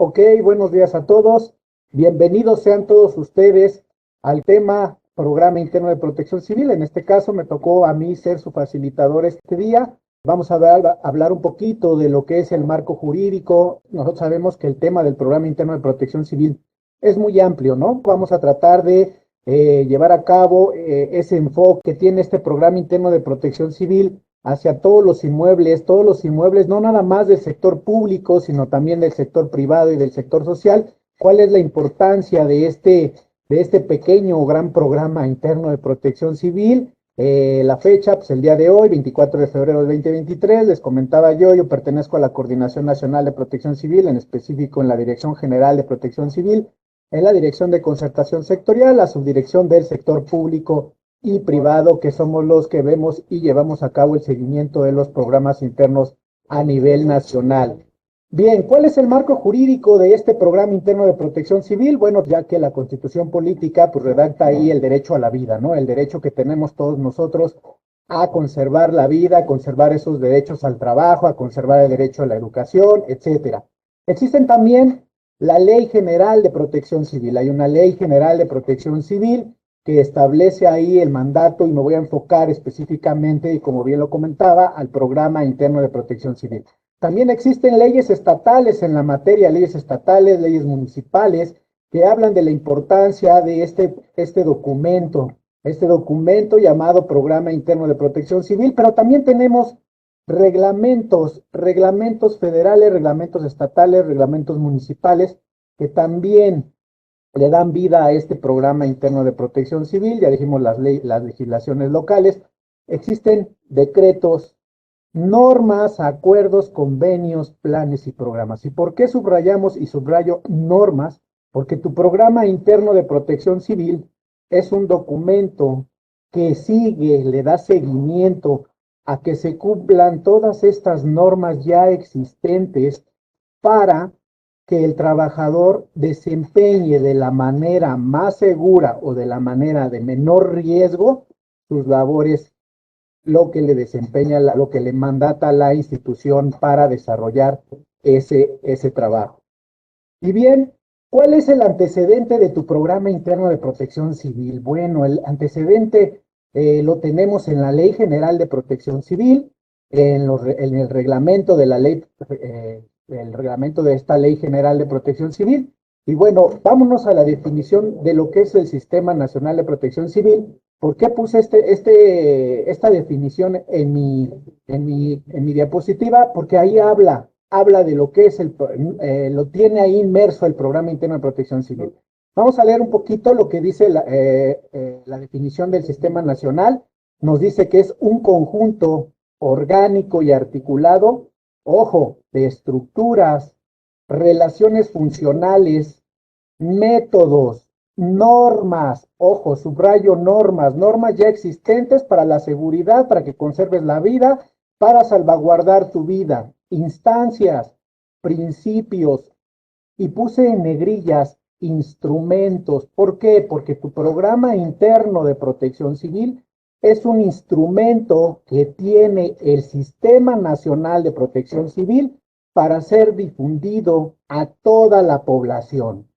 Ok, buenos días a todos. Bienvenidos sean todos ustedes al tema Programa Interno de Protección Civil. En este caso me tocó a mí ser su facilitador este día. Vamos a hablar un poquito de lo que es el marco jurídico. Nosotros sabemos que el tema del Programa Interno de Protección Civil es muy amplio, ¿no? Vamos a tratar de llevar a cabo ese enfoque que tiene este Programa Interno de Protección Civil hacia todos los inmuebles, no nada más del sector público, sino también del sector privado y del sector social. ¿Cuál es la importancia de este pequeño o gran programa interno de protección civil? La fecha, pues el día de hoy, 24 de febrero del 2023, les comentaba yo pertenezco a la Coordinación Nacional de Protección Civil, en específico en la Dirección General de Protección Civil, en la Dirección de Concertación Sectorial, la Subdirección del Sector Público y Privado, que somos los que vemos y llevamos a cabo el seguimiento de los programas internos a nivel nacional. Bien, ¿cuál es el marco jurídico de este programa interno de protección civil? Bueno, ya que la Constitución Política pues redacta ahí el derecho a la vida, ¿no? El derecho que tenemos todos nosotros a conservar la vida, a conservar esos derechos al trabajo, a conservar el derecho a la educación, etcétera. Existen también la Ley General de Protección Civil. Hay una Ley General de Protección Civil que establece ahí el mandato, y me voy a enfocar específicamente, y como bien lo comentaba, al programa interno de protección civil. También existen leyes estatales en la materia, leyes estatales, leyes municipales, que hablan de la importancia de este documento llamado Programa Interno de Protección Civil, pero también tenemos reglamentos federales, reglamentos estatales, reglamentos municipales, que también le dan vida a este programa interno de protección civil. Ya dijimos las legislaciones locales. Existen decretos, normas, acuerdos, convenios, planes y programas. ¿Y por qué subrayamos y subrayo normas? Porque tu programa interno de protección civil es un documento que sigue, le da seguimiento a que se cumplan todas estas normas ya existentes para que el trabajador desempeñe de la manera más segura o de la manera de menor riesgo sus labores, lo que le desempeña, lo que le mandata la institución para desarrollar ese trabajo. Y bien, ¿cuál es el antecedente de tu programa interno de protección civil? Bueno, el antecedente lo tenemos en la Ley General de Protección Civil, en el reglamento de la ley, el reglamento de esta Ley General de Protección Civil. Y bueno, vámonos a la definición de lo que es el Sistema Nacional de Protección Civil. ¿Por qué puse esta definición en mi diapositiva? Porque ahí habla de lo que es lo tiene ahí inmerso el Programa Interno de Protección Civil. Vamos a leer un poquito lo que dice la definición del Sistema Nacional. Nos dice que es un conjunto orgánico y articulado, ojo, de estructuras, relaciones funcionales, métodos, normas, ojo, subrayo normas ya existentes para la seguridad, para que conserves la vida, para salvaguardar tu vida, instancias, principios, y puse en negrillas instrumentos. ¿Por qué? Porque tu programa interno de protección civil es un instrumento que tiene el Sistema Nacional de Protección Civil para ser difundido a toda la población.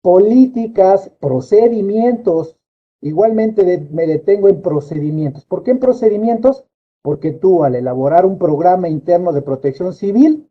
Políticas, procedimientos, igualmente me detengo en procedimientos. ¿Por qué en procedimientos? Porque tú, al elaborar un programa interno de protección civil,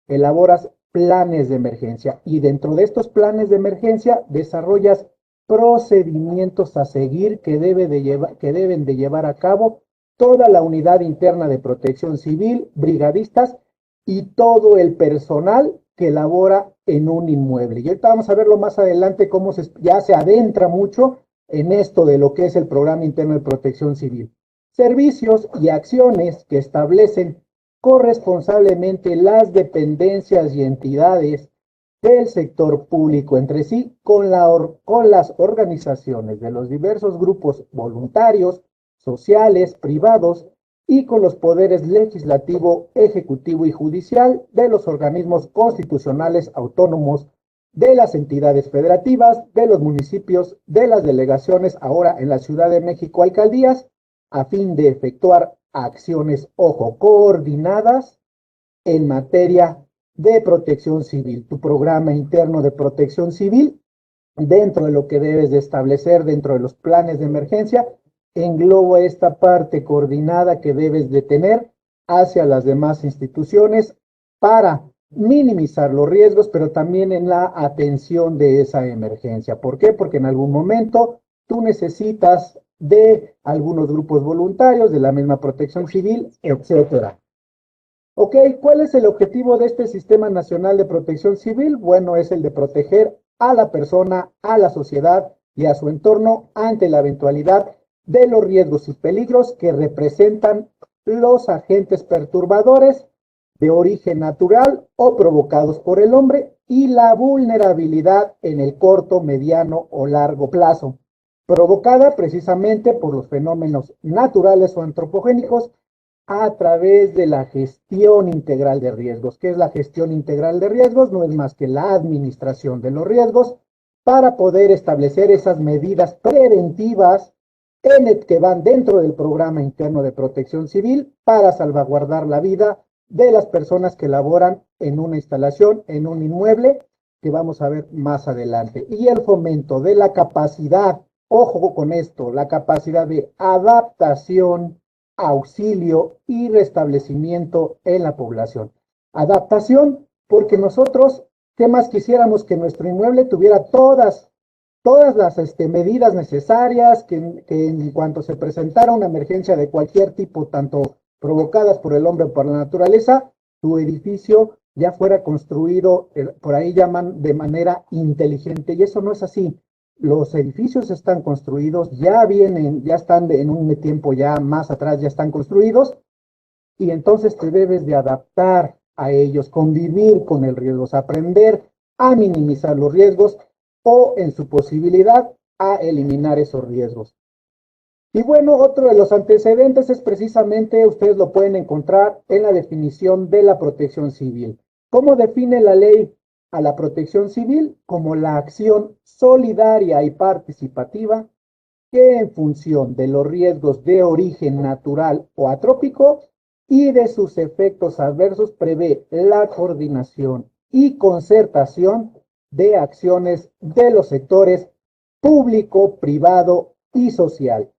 elaboras planes de emergencia, y dentro de estos planes de emergencia desarrollas procedimientos a seguir que deben de llevar a cabo toda la unidad interna de protección civil, brigadistas y todo el personal que labora en un inmueble. Y ahorita vamos a verlo más adelante, cómo ya se adentra mucho en esto de lo que es el Programa Interno de Protección Civil. Servicios y acciones que establecen corresponsablemente las dependencias y entidades del sector público entre sí, con las organizaciones de los diversos grupos voluntarios, sociales, privados, y con los poderes legislativo, ejecutivo y judicial de los organismos constitucionales autónomos, de las entidades federativas, de los municipios, de las delegaciones, ahora en la Ciudad de México, alcaldías, a fin de efectuar acciones, ojo, coordinadas en materia de protección civil, tu programa interno de protección civil, dentro de lo que debes de establecer dentro de los planes de emergencia, engloba esta parte coordinada que debes de tener hacia las demás instituciones para minimizar los riesgos, pero también en la atención de esa emergencia. ¿Por qué? Porque en algún momento tú necesitas de algunos grupos voluntarios, de la misma protección civil, etcétera. Ok, ¿cuál es el objetivo de este Sistema Nacional de Protección Civil? Bueno, es el de proteger a la persona, a la sociedad y a su entorno ante la eventualidad de los riesgos y peligros que representan los agentes perturbadores de origen natural o provocados por el hombre y la vulnerabilidad en el corto, mediano o largo plazo, provocada precisamente por los fenómenos naturales o antropogénicos a través de la gestión integral de riesgos. ¿Qué es la gestión integral de riesgos? No es más que la administración de los riesgos para poder establecer esas medidas preventivas que van dentro del programa interno de protección civil para salvaguardar la vida de las personas que laboran en una instalación, en un inmueble, que vamos a ver más adelante. Y el fomento de la capacidad, ojo con esto, la capacidad de adaptación, auxilio y restablecimiento en la población. Adaptación, porque nosotros, ¿qué más quisiéramos? Que nuestro inmueble tuviera todas las medidas necesarias, que en cuanto se presentara una emergencia de cualquier tipo, tanto provocadas por el hombre o por la naturaleza, tu edificio ya fuera construido, por ahí llaman de manera inteligente, y eso no es así. Los edificios están construidos, ya están en un tiempo ya más atrás, ya están construidos, y entonces te debes de adaptar a ellos, convivir con el riesgo, aprender a minimizar los riesgos o, en su posibilidad, a eliminar esos riesgos. Y bueno, otro de los antecedentes es precisamente, ustedes lo pueden encontrar en la definición de la protección civil. ¿Cómo define la ley a la protección civil? Como la acción solidaria y participativa que, en función de los riesgos de origen natural o atrópico y de sus efectos adversos, prevé la coordinación y concertación de acciones de los sectores público, privado y social,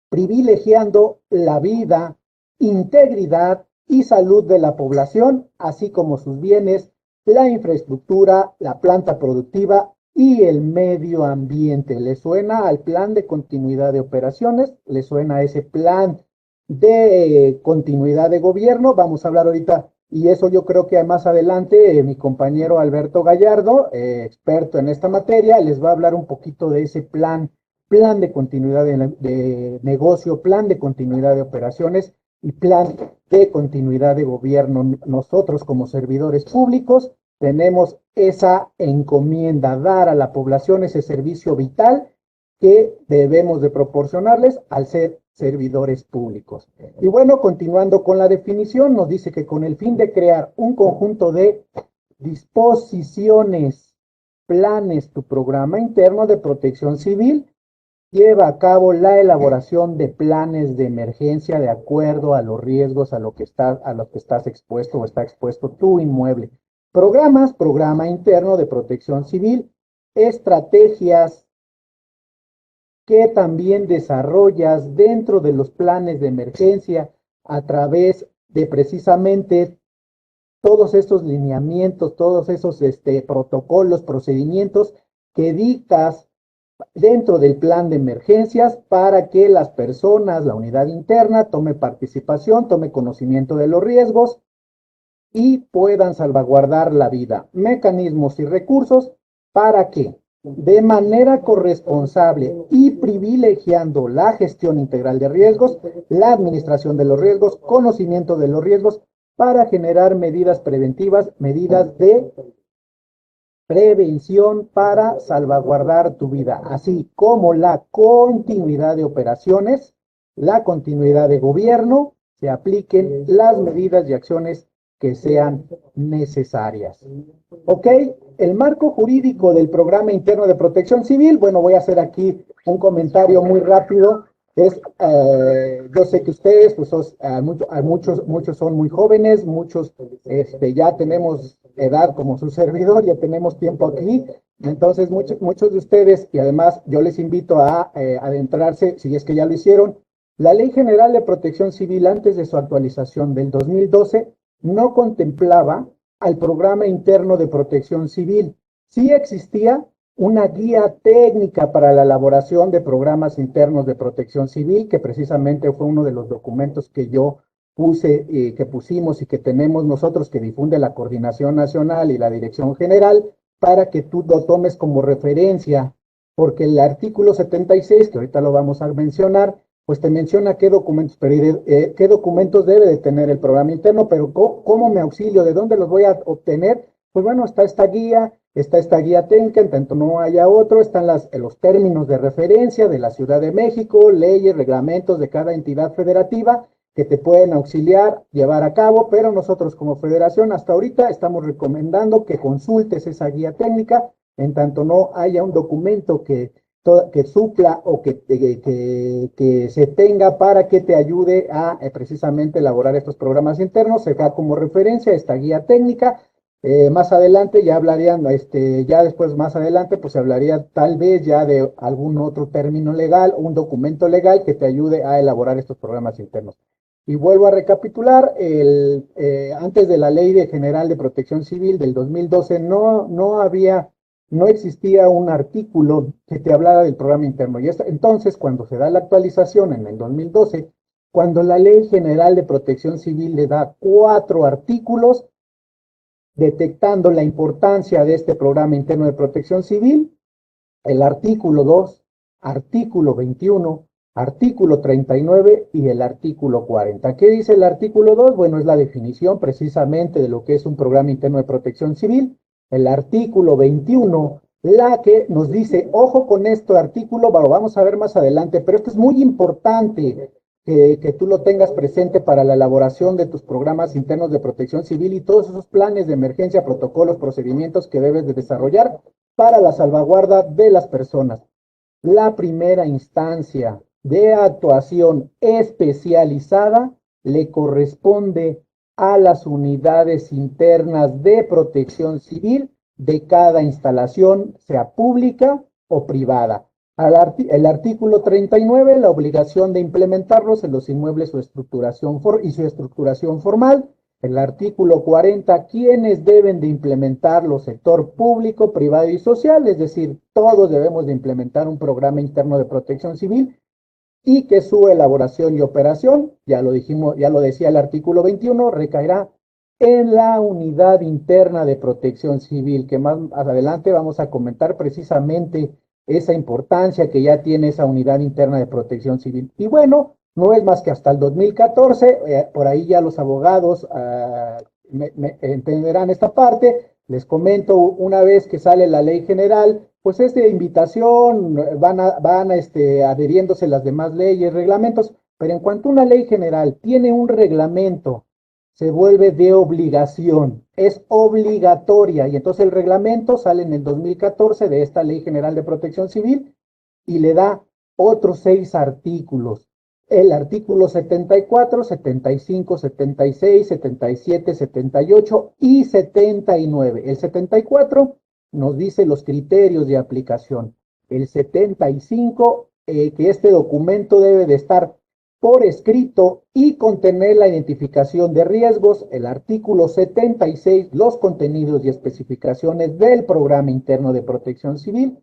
privilegiando la vida, integridad y salud de la población, así como sus bienes, la infraestructura, la planta productiva y el medio ambiente. ¿Le suena al plan de continuidad de operaciones? ¿Le suena a ese plan de continuidad de gobierno? Vamos a hablar ahorita, y eso yo creo que más adelante mi compañero Alberto Gallardo, experto en esta materia, les va a hablar un poquito de ese plan de continuidad de negocio, plan de continuidad de operaciones y plan de continuidad de gobierno. Nosotros como servidores públicos tenemos esa encomienda, dar a la población ese servicio vital que debemos de proporcionarles al ser servidores públicos. Y bueno, continuando con la definición, nos dice que con el fin de crear un conjunto de disposiciones, planes, tu programa interno de protección civil lleva a cabo la elaboración de planes de emergencia de acuerdo a los riesgos a lo que estás expuesto o está expuesto tu inmueble. Programa interno de protección civil, estrategias que también desarrollas dentro de los planes de emergencia a través de precisamente todos estos lineamientos, todos esos protocolos, procedimientos que dictas dentro del plan de emergencias para que las personas, la unidad interna, tome participación, tome conocimiento de los riesgos y puedan salvaguardar la vida. Mecanismos y recursos para que, de manera corresponsable y privilegiando la gestión integral de riesgos, la administración de los riesgos, conocimiento de los riesgos, para generar medidas preventivas, medidas de prevención para salvaguardar tu vida, así como la continuidad de operaciones, la continuidad de gobierno, se apliquen las medidas y acciones que sean necesarias. ¿Ok? El marco jurídico del programa interno de protección civil, bueno, voy a hacer aquí un comentario muy rápido Yo sé que ustedes, pues, muchos son muy jóvenes, muchos ya tenemos edad como su servidor, ya tenemos tiempo aquí, entonces muchos de ustedes, y además yo les invito a adentrarse, si es que ya lo hicieron, la Ley General de Protección Civil antes de su actualización del 2012 no contemplaba al Programa Interno de Protección Civil. Sí existía una guía técnica para la elaboración de programas internos de protección civil, que precisamente fue uno de los documentos que yo puse, que pusimos y que tenemos nosotros, que difunde la Coordinación Nacional y la Dirección General, para que tú lo tomes como referencia, porque el artículo 76, que ahorita lo vamos a mencionar, pues te menciona qué documentos debe de tener el programa interno, pero ¿cómo me auxilio? ¿De dónde los voy a obtener? Pues bueno, está esta guía técnica, en tanto no haya otro, están los términos de referencia de la Ciudad de México, leyes, reglamentos de cada entidad federativa que te pueden auxiliar, llevar a cabo, pero nosotros como federación hasta ahorita estamos recomendando que consultes esa guía técnica, en tanto no haya un documento que supla o que se tenga para que te ayude a precisamente elaborar estos programas internos, se da como referencia esta guía técnica. Más adelante ya hablarían, ya después más adelante, pues se hablaría tal vez ya de algún otro término legal, un documento legal que te ayude a elaborar estos programas internos. Y vuelvo a recapitular, antes de la General de Protección Civil del 2012 no existía un artículo que te hablara del programa interno. Y entonces, cuando se da la actualización en el 2012, cuando la Ley General de Protección Civil le da 4 artículos, detectando la importancia de este programa interno de protección civil, el artículo 2, artículo 21, artículo 39 y el artículo 40. ¿Qué dice el artículo 2? Bueno, es la definición precisamente de lo que es un programa interno de protección civil. El artículo 21, la que nos dice, ojo con este artículo, lo vamos a ver más adelante, pero esto es muy importante que tú lo tengas presente para la elaboración de tus programas internos de protección civil y todos esos planes de emergencia, protocolos, procedimientos que debes de desarrollar para la salvaguarda de las personas. La primera instancia de actuación especializada le corresponde a las unidades internas de protección civil de cada instalación, sea pública o privada. El artículo 39, la obligación de implementarlos en los inmuebles su estructuración formal. El artículo 40, quienes deben de implementarlo, sector público, privado y social, es decir, todos debemos de implementar un programa interno de protección civil y que su elaboración y operación, ya lo dijimos, ya lo decía el artículo 21, recaerá en la unidad interna de protección civil, que más adelante vamos a comentar precisamente esa importancia que ya tiene esa unidad interna de protección civil. Y bueno, no es más que hasta el 2014, por ahí ya los abogados me entenderán esta parte. Les comento, una vez que sale la ley general, pues es de invitación, van adheriéndose las demás leyes, reglamentos, pero en cuanto una ley general tiene un reglamento, se vuelve de obligación, es obligatoria, y entonces el reglamento sale en el 2014 de esta Ley General de Protección Civil y le da otros 6 artículos. El artículo 74, 75, 76, 77, 78 y 79. El 74 nos dice los criterios de aplicación. El 75, que este documento debe de estar por escrito y contener la identificación de riesgos. El artículo 76, los contenidos y especificaciones del programa interno de protección civil.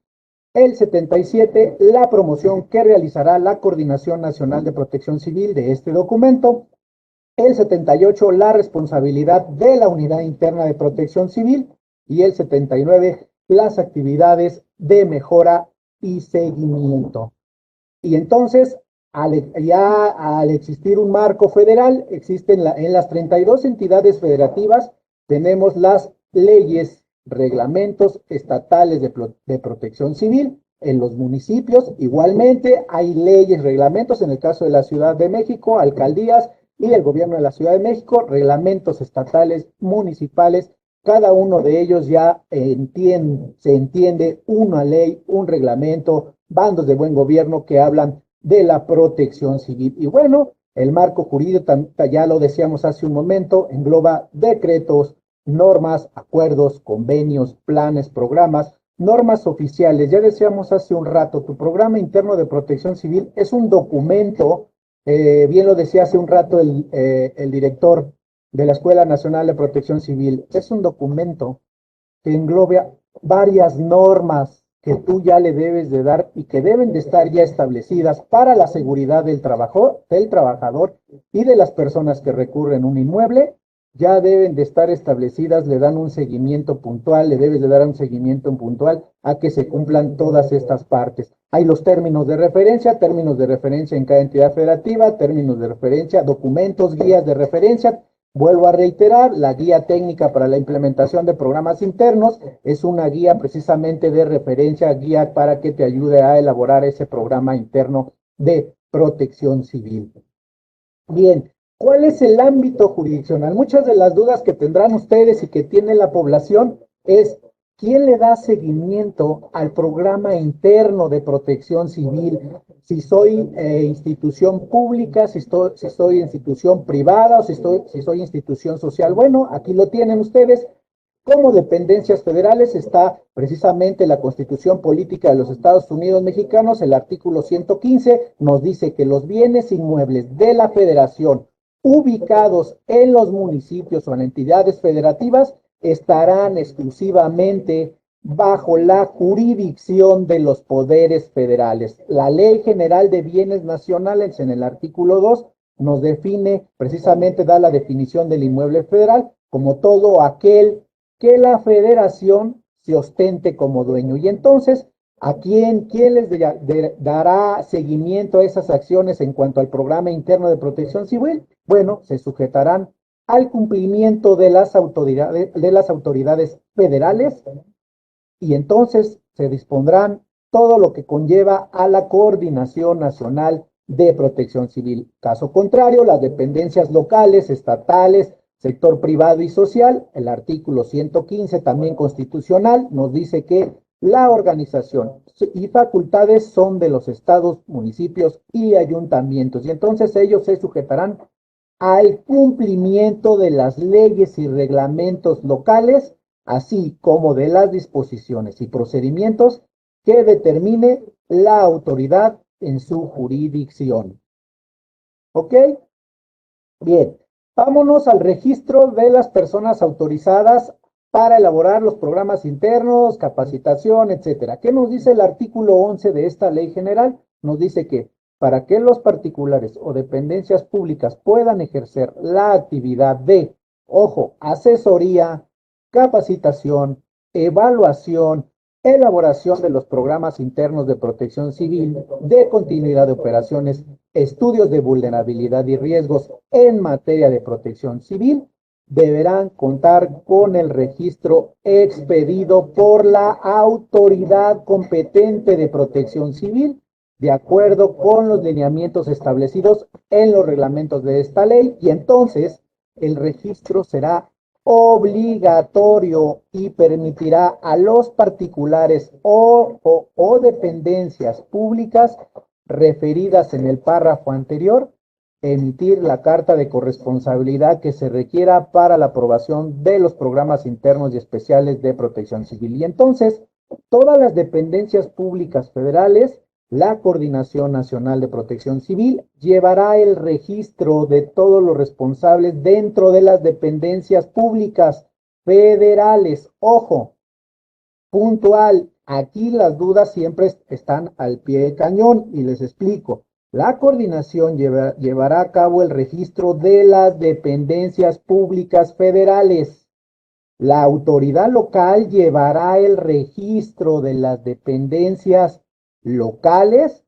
El 77, la promoción que realizará la Coordinación Nacional de Protección Civil de este documento. El 78, la responsabilidad de la Unidad Interna de Protección Civil. Y el 79, las actividades de mejora y seguimiento. Y entonces, al existir un marco federal, existen en las 32 entidades federativas, tenemos las leyes, reglamentos estatales de protección civil. En los municipios, igualmente, hay leyes, reglamentos, en el caso de la Ciudad de México, alcaldías y el gobierno de la Ciudad de México, reglamentos estatales, municipales, cada uno de ellos ya se entiende una ley, un reglamento, bandos de buen gobierno que hablan de la Protección Civil. Y bueno, el marco jurídico, ya lo decíamos hace un momento, engloba decretos, normas, acuerdos, convenios, planes, programas, normas oficiales. Ya decíamos hace un rato, tu programa interno de protección civil es un documento, bien lo decía hace un rato el director de la Escuela Nacional de Protección Civil, es un documento que engloba varias normas que tú ya le debes de dar y que deben de estar ya establecidas para la seguridad del trabajador y de las personas que recurren a un inmueble, ya deben de estar establecidas, le dan un seguimiento puntual, le debes de dar un seguimiento puntual a que se cumplan todas estas partes. Hay los términos de referencia en cada entidad federativa, términos de referencia, documentos, guías de referencia. Vuelvo a reiterar, la guía técnica para la implementación de programas internos es una guía precisamente de referencia, guía para que te ayude a elaborar ese programa interno de protección civil. Bien, ¿cuál es el ámbito jurisdiccional? Muchas de las dudas que tendrán ustedes y que tiene la población es, ¿quién le da seguimiento al programa interno de protección civil? Si soy institución pública, si soy institución privada o si soy institución social. Bueno, aquí lo tienen ustedes. Como dependencias federales está precisamente la Constitución Política de los Estados Unidos Mexicanos, el artículo 115 nos dice que los bienes inmuebles de la federación ubicados en los municipios o en entidades federativas estarán exclusivamente bajo la jurisdicción de los poderes federales. La Ley General de Bienes Nacionales en el artículo 2 nos define, precisamente da la definición del inmueble federal como todo aquel que la federación se ostente como dueño. Y entonces, ¿a quién les dará seguimiento a esas acciones en cuanto al programa interno de protección civil? Bueno, se sujetarán al cumplimiento de las autoridades federales y entonces se dispondrán todo lo que conlleva a la Coordinación Nacional de Protección Civil. Caso contrario, las dependencias locales, estatales, sector privado y social, el artículo 115 también constitucional nos dice que la organización y facultades son de los estados, municipios y ayuntamientos y entonces ellos se sujetarán al cumplimiento de las leyes y reglamentos locales, así como de las disposiciones y procedimientos que determine la autoridad en su jurisdicción. ¿Ok? Bien. Vámonos al registro de las personas autorizadas para elaborar los programas internos, capacitación, etcétera. ¿Qué nos dice el artículo 11 de esta ley general? Nos dice que para que los particulares o dependencias públicas puedan ejercer la actividad de, ojo, asesoría, capacitación, evaluación, elaboración de los programas internos de protección civil, de continuidad de operaciones, estudios de vulnerabilidad y riesgos en materia de protección civil, deberán contar con el registro expedido por la autoridad competente de protección civil, de acuerdo con los lineamientos establecidos en los reglamentos de esta ley, y entonces el registro será obligatorio y permitirá a los particulares o dependencias públicas referidas en el párrafo anterior emitir la carta de corresponsabilidad que se requiera para la aprobación de los programas internos y especiales de protección civil. Y entonces, todas las dependencias públicas federales, la Coordinación Nacional de Protección Civil llevará el registro de todos los responsables dentro de las dependencias públicas federales. Ojo, puntual, aquí las dudas siempre están al pie de cañón y les explico. La coordinación llevará a cabo el registro de las dependencias públicas federales. La autoridad local llevará el registro de las dependencias locales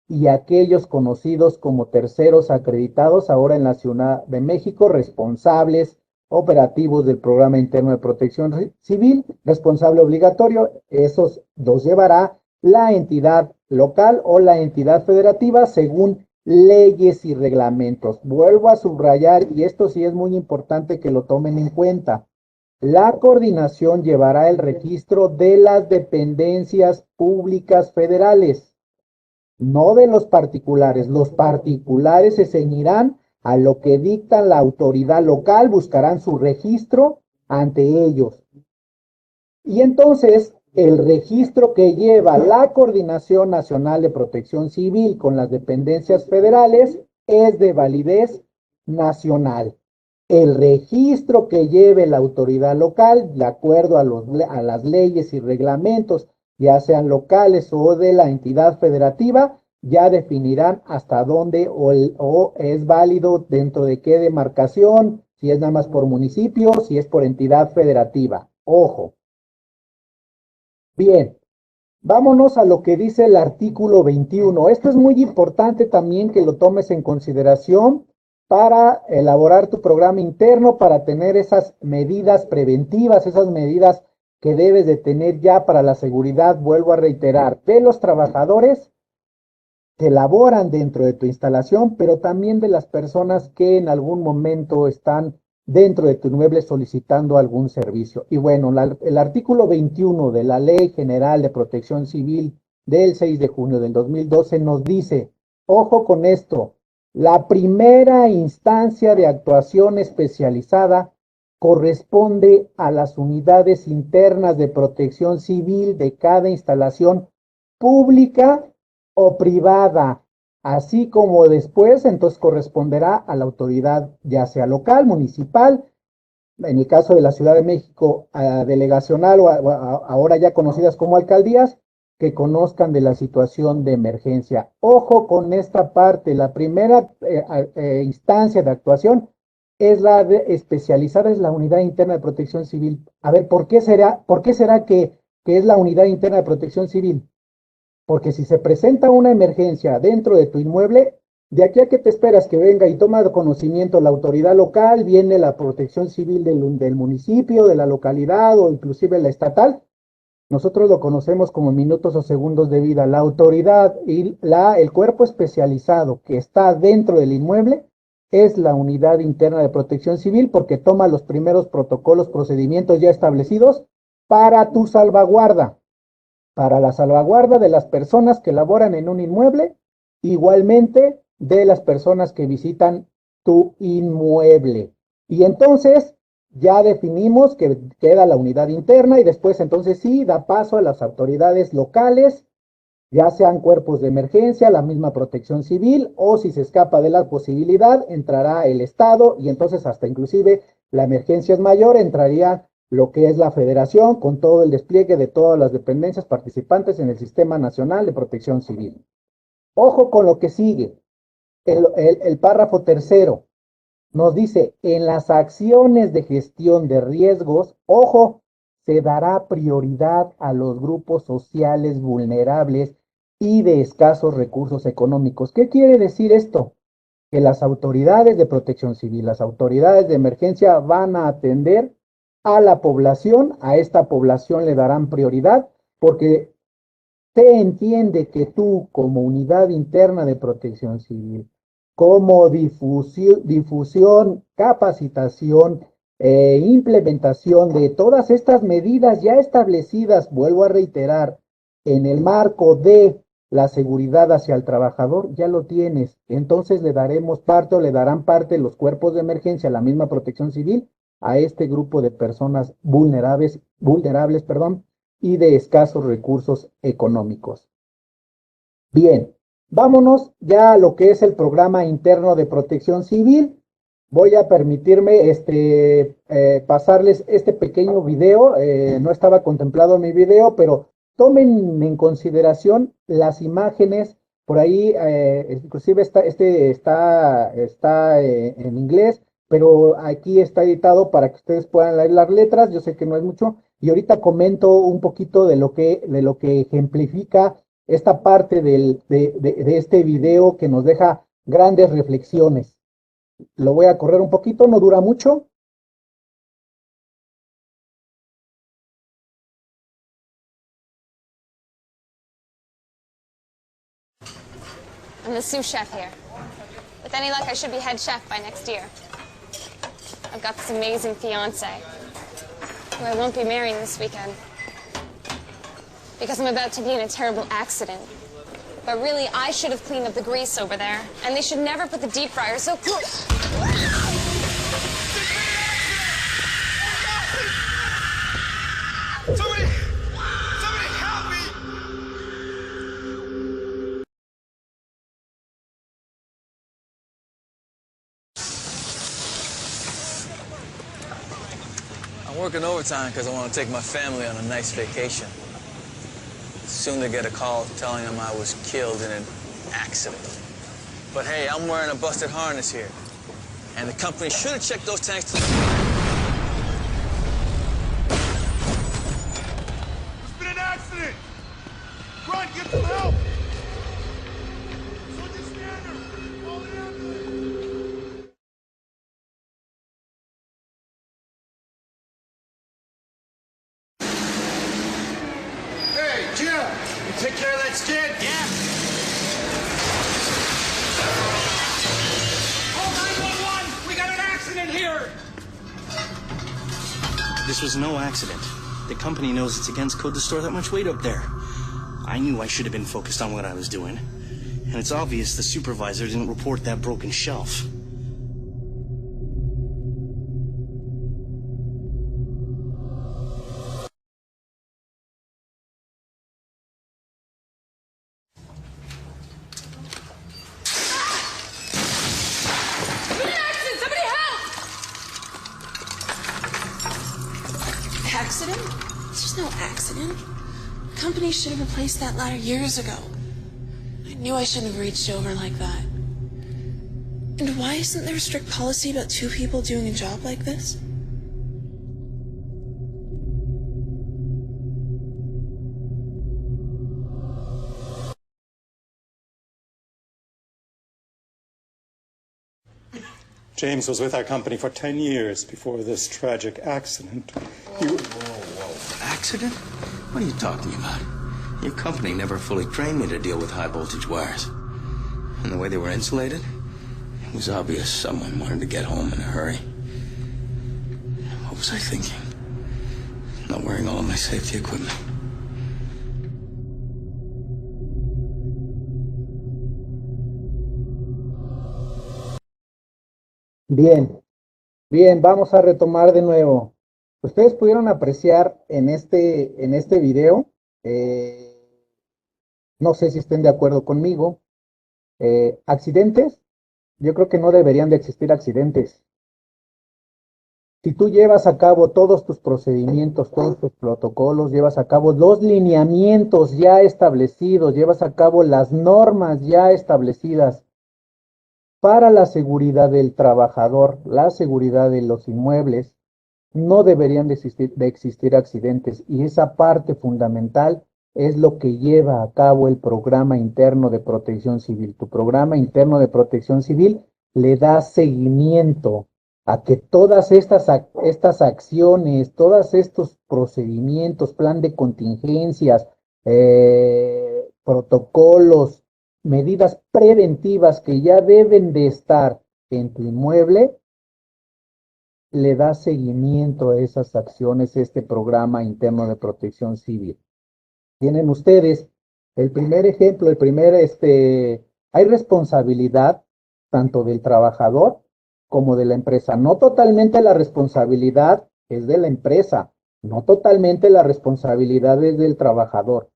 y aquellos conocidos como terceros acreditados ahora en la Ciudad de México, responsables operativos del Programa Interno de Protección Civil, responsable obligatorio, esos dos llevará la entidad local o la entidad federativa según leyes y reglamentos. Vuelvo a subrayar, y esto sí es muy importante que lo tomen en cuenta. La coordinación llevará el registro de las dependencias públicas federales. no de los particulares. Los particulares se ceñirán a lo que dicta la autoridad local, buscarán su registro ante ellos. Y entonces, el registro que lleva la Coordinación Nacional de Protección Civil con las dependencias federales es de validez nacional. El registro que lleve la autoridad local, de acuerdo a las leyes y reglamentos, ya sean locales o de la entidad federativa, ya definirán hasta dónde o es válido dentro de qué demarcación, si es nada más por municipio, si es por entidad federativa. Ojo. Bien, vámonos a lo que dice el artículo 21. Esto es muy importante también que lo tomes en consideración para elaborar tu programa interno, para tener esas medidas preventivas, esas medidas que debes de tener ya para la seguridad, vuelvo a reiterar, de los trabajadores que laboran dentro de tu instalación, pero también de las personas que en algún momento están dentro de tu inmueble solicitando algún servicio. Y bueno, el artículo 21 de la Ley General de Protección Civil del 6 de junio del 2012 nos dice, ojo con esto, la primera instancia de actuación especializada corresponde a las unidades internas de protección civil de cada instalación pública o privada, así como después entonces corresponderá a la autoridad ya sea local, municipal, en el caso de la Ciudad de México, delegacional o ahora ya conocidas como alcaldías, que conozcan de la situación de emergencia. Ojo con esta parte, la primera instancia de actuación es la especializada, es la Unidad Interna de Protección Civil. A ver, por qué será que es la Unidad Interna de Protección Civil? Porque si se presenta una emergencia dentro de tu inmueble, de aquí a que te esperas que venga y toma conocimiento la autoridad local, viene la protección civil del municipio, de la localidad o inclusive la estatal. Nosotros lo conocemos como minutos o segundos de vida. La autoridad y el cuerpo especializado que está dentro del inmueble es la unidad interna de protección civil porque toma los primeros protocolos, procedimientos ya establecidos para tu salvaguarda, para la salvaguarda de las personas que laboran en un inmueble, igualmente de las personas que visitan tu inmueble. Y entonces ya definimos que queda la unidad interna y después entonces sí da paso a las autoridades locales, ya sean cuerpos de emergencia, la misma protección civil, o si se escapa de la posibilidad, entrará el Estado y entonces hasta inclusive la emergencia es mayor, entraría lo que es la federación con todo el despliegue de todas las dependencias participantes en el Sistema Nacional de Protección Civil. Ojo con lo que sigue. El párrafo tercero nos dice, en las acciones de gestión de riesgos, ojo, se dará prioridad a los grupos sociales vulnerables y de escasos recursos económicos. ¿Qué quiere decir esto? Que las autoridades de protección civil, las autoridades de emergencia van a atender a la población, a esta población le darán prioridad porque se entiende que tú como unidad interna de protección civil, como difusión, capacitación implementación de todas estas medidas ya establecidas, vuelvo a reiterar, en el marco de la seguridad hacia el trabajador, ya lo tienes. Entonces le daremos parte o le darán parte los cuerpos de emergencia, la misma protección civil, a este grupo de personas vulnerables, perdón, y de escasos recursos económicos. Bien, vámonos ya a lo que es el programa interno de protección civil. Voy a permitirme pasarles este pequeño video. No estaba contemplado mi video, pero tomen en consideración las imágenes. Por ahí, inclusive está en inglés, pero aquí está editado para que ustedes puedan leer las letras. Yo sé que no es mucho. Y ahorita comento un poquito de lo que ejemplifica esta parte de este video que nos deja grandes reflexiones. Lo voy a correr un poquito, no dura mucho. I'm the sous chef here. With any luck, I should be head chef by next year. I've got this amazing fiance, who I won't be marrying this weekend, because I'm about to be in a terrible accident. But really, I should have cleaned up the grease over there. And they should never put the deep fryer so close. Somebody help me! I'm working overtime because I want to take my family on a nice vacation. Soon to get a call telling them I was killed in an accident. But hey, I'm wearing a busted harness here. And the company should have checked those tanks to the... There's been an accident! Run, get some help! Sergeant Standard, call the ambulance! Hey, Jim! You take care of that skid? Yeah. Call 911! We got an accident here! This was no accident. The company knows it's against code to store that much weight up there. I knew I should have been focused on what I was doing. And it's obvious the supervisor didn't report that broken shelf. Accident? There's no accident. The company should have replaced that ladder years ago. I knew I shouldn't have reached over like that. And why isn't there a strict policy about two people doing a job like this? James was with our company for 10 years before this tragic accident. Accident? What are you talking about? Your company never fully trained me to deal with high voltage wires. And the way they were insulated, it was obvious someone wanted to get home in a hurry. What was I thinking? Not wearing all of my safety equipment. Bien, bien, vamos a retomar de nuevo. Ustedes pudieron apreciar en este video, no sé si estén de acuerdo conmigo, accidentes, yo creo que no deberían de existir accidentes. Si tú llevas a cabo todos tus procedimientos, todos tus protocolos, llevas a cabo los lineamientos ya establecidos, llevas a cabo las normas ya establecidas para la seguridad del trabajador, la seguridad de los inmuebles, no deberían de existir accidentes, y esa parte fundamental es lo que lleva a cabo el programa interno de protección civil. Tu programa interno de protección civil le da seguimiento a que todas estas acciones, todos estos procedimientos, plan de contingencias, protocolos, medidas preventivas que ya deben de estar en tu inmueble, le da seguimiento a esas acciones este programa interno de protección civil. Tienen ustedes el primer ejemplo, hay responsabilidad tanto del trabajador como de la empresa. No totalmente la responsabilidad es de la empresa, no totalmente la responsabilidad es del trabajador.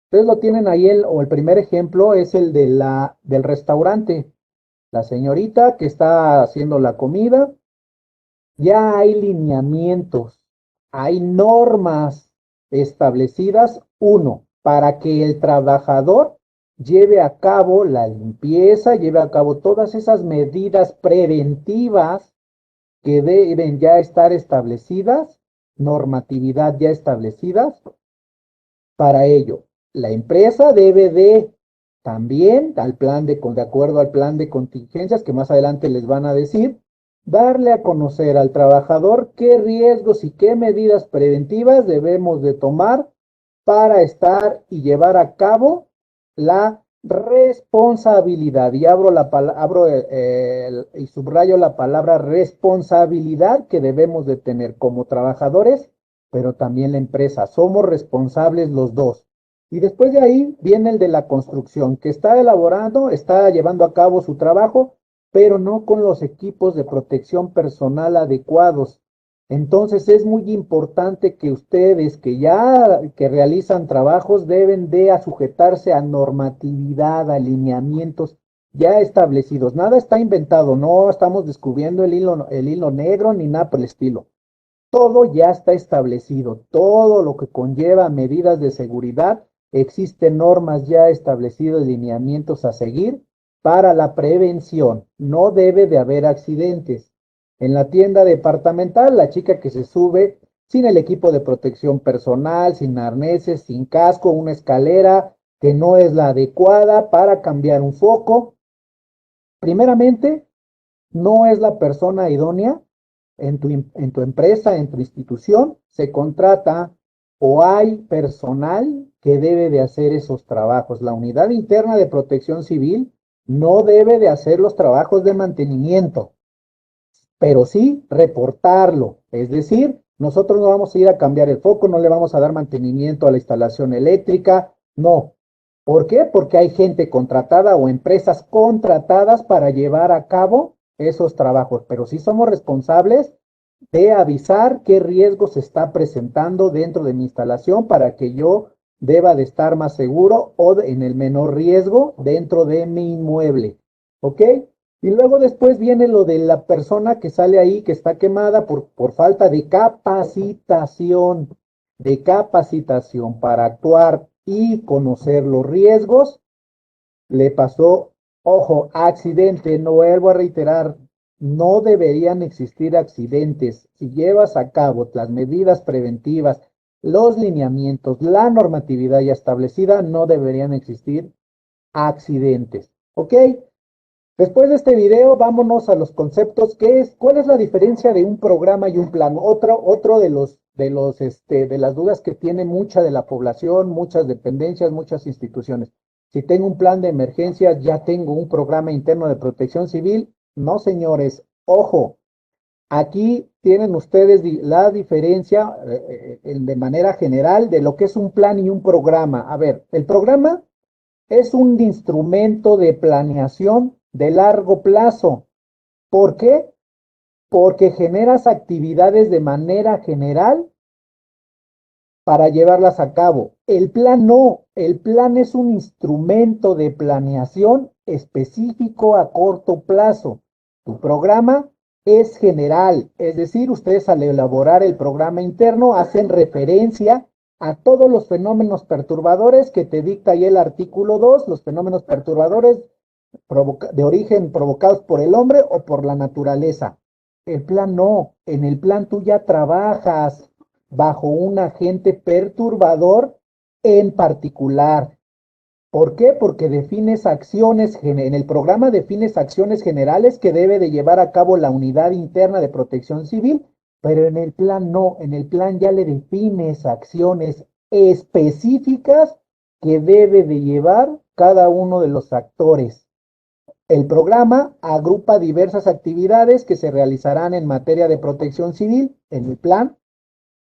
Ustedes lo tienen ahí, el primer ejemplo es el del restaurante. La señorita que está haciendo la comida, ya hay lineamientos, hay normas establecidas, para que el trabajador lleve a cabo la limpieza, lleve a cabo todas esas medidas preventivas que deben ya estar establecidas, normatividad ya establecidas para ello. La empresa debe de también, de acuerdo al plan de contingencias que más adelante les van a decir, darle a conocer al trabajador qué riesgos y qué medidas preventivas debemos de tomar para estar y llevar a cabo la responsabilidad. Y y subrayo la palabra responsabilidad que debemos de tener como trabajadores, pero también la empresa. Somos responsables los dos. Y después de ahí viene el de la construcción, que está elaborando, está llevando a cabo su trabajo, pero no con los equipos de protección personal adecuados. Entonces es muy importante que ustedes que realizan trabajos deben de sujetarse a normatividad, a alineamientos ya establecidos. Nada está inventado, no estamos descubriendo el hilo negro ni nada por el estilo. Todo ya está establecido, todo lo que conlleva medidas de seguridad, existen normas ya establecidas, lineamientos a seguir para la prevención. No debe de haber accidentes. En la tienda departamental, la chica que se sube sin el equipo de protección personal, sin arneses, sin casco, una escalera que no es la adecuada para cambiar un foco, primeramente, no es la persona idónea en tu empresa, en tu institución, se contrata o hay personal que debe de hacer esos trabajos. La unidad interna de protección civil no debe de hacer los trabajos de mantenimiento, pero sí reportarlo. Es decir, nosotros no vamos a ir a cambiar el foco, no le vamos a dar mantenimiento a la instalación eléctrica, no. ¿Por qué? Porque hay gente contratada o empresas contratadas para llevar a cabo esos trabajos, pero sí somos responsables de avisar qué riesgo se está presentando dentro de mi instalación para que yo deba de estar más seguro o en el menor riesgo dentro de mi inmueble, ¿ok? Y luego después viene lo de la persona que sale ahí, que está quemada por falta de capacitación para actuar y conocer los riesgos. Le pasó, ojo, accidente, no vuelvo a reiterar, no deberían existir accidentes. Si llevas a cabo las medidas preventivas, los lineamientos, la normatividad ya establecida, no deberían existir accidentes, ¿ok? Después de este video, vámonos a los conceptos. ¿Cuál es la diferencia de un programa y un plan? Otro de las dudas que tiene mucha de la población, muchas dependencias, muchas instituciones. Si tengo un plan de emergencia, ya tengo un programa interno de protección civil. No, señores, ojo. Aquí tienen ustedes la diferencia de manera general de lo que es un plan y un programa. A ver, el programa es un instrumento de planeación de largo plazo. ¿Por qué? Porque generas actividades de manera general para llevarlas a cabo. El plan no, el plan es un instrumento de planeación específico a corto plazo. Tu programa es general, es decir, ustedes al elaborar el programa interno hacen referencia a todos los fenómenos perturbadores que te dicta ahí el artículo 2, los fenómenos perturbadores de origen provocados por el hombre o por la naturaleza. El plan no, en el plan tú ya trabajas bajo un agente perturbador en particular. ¿Por qué? Porque defines acciones, en el programa defines acciones generales que debe de llevar a cabo la unidad interna de protección civil, pero en el plan no, en el plan ya le defines acciones específicas que debe de llevar cada uno de los actores. El programa agrupa diversas actividades que se realizarán en materia de protección civil. En el plan,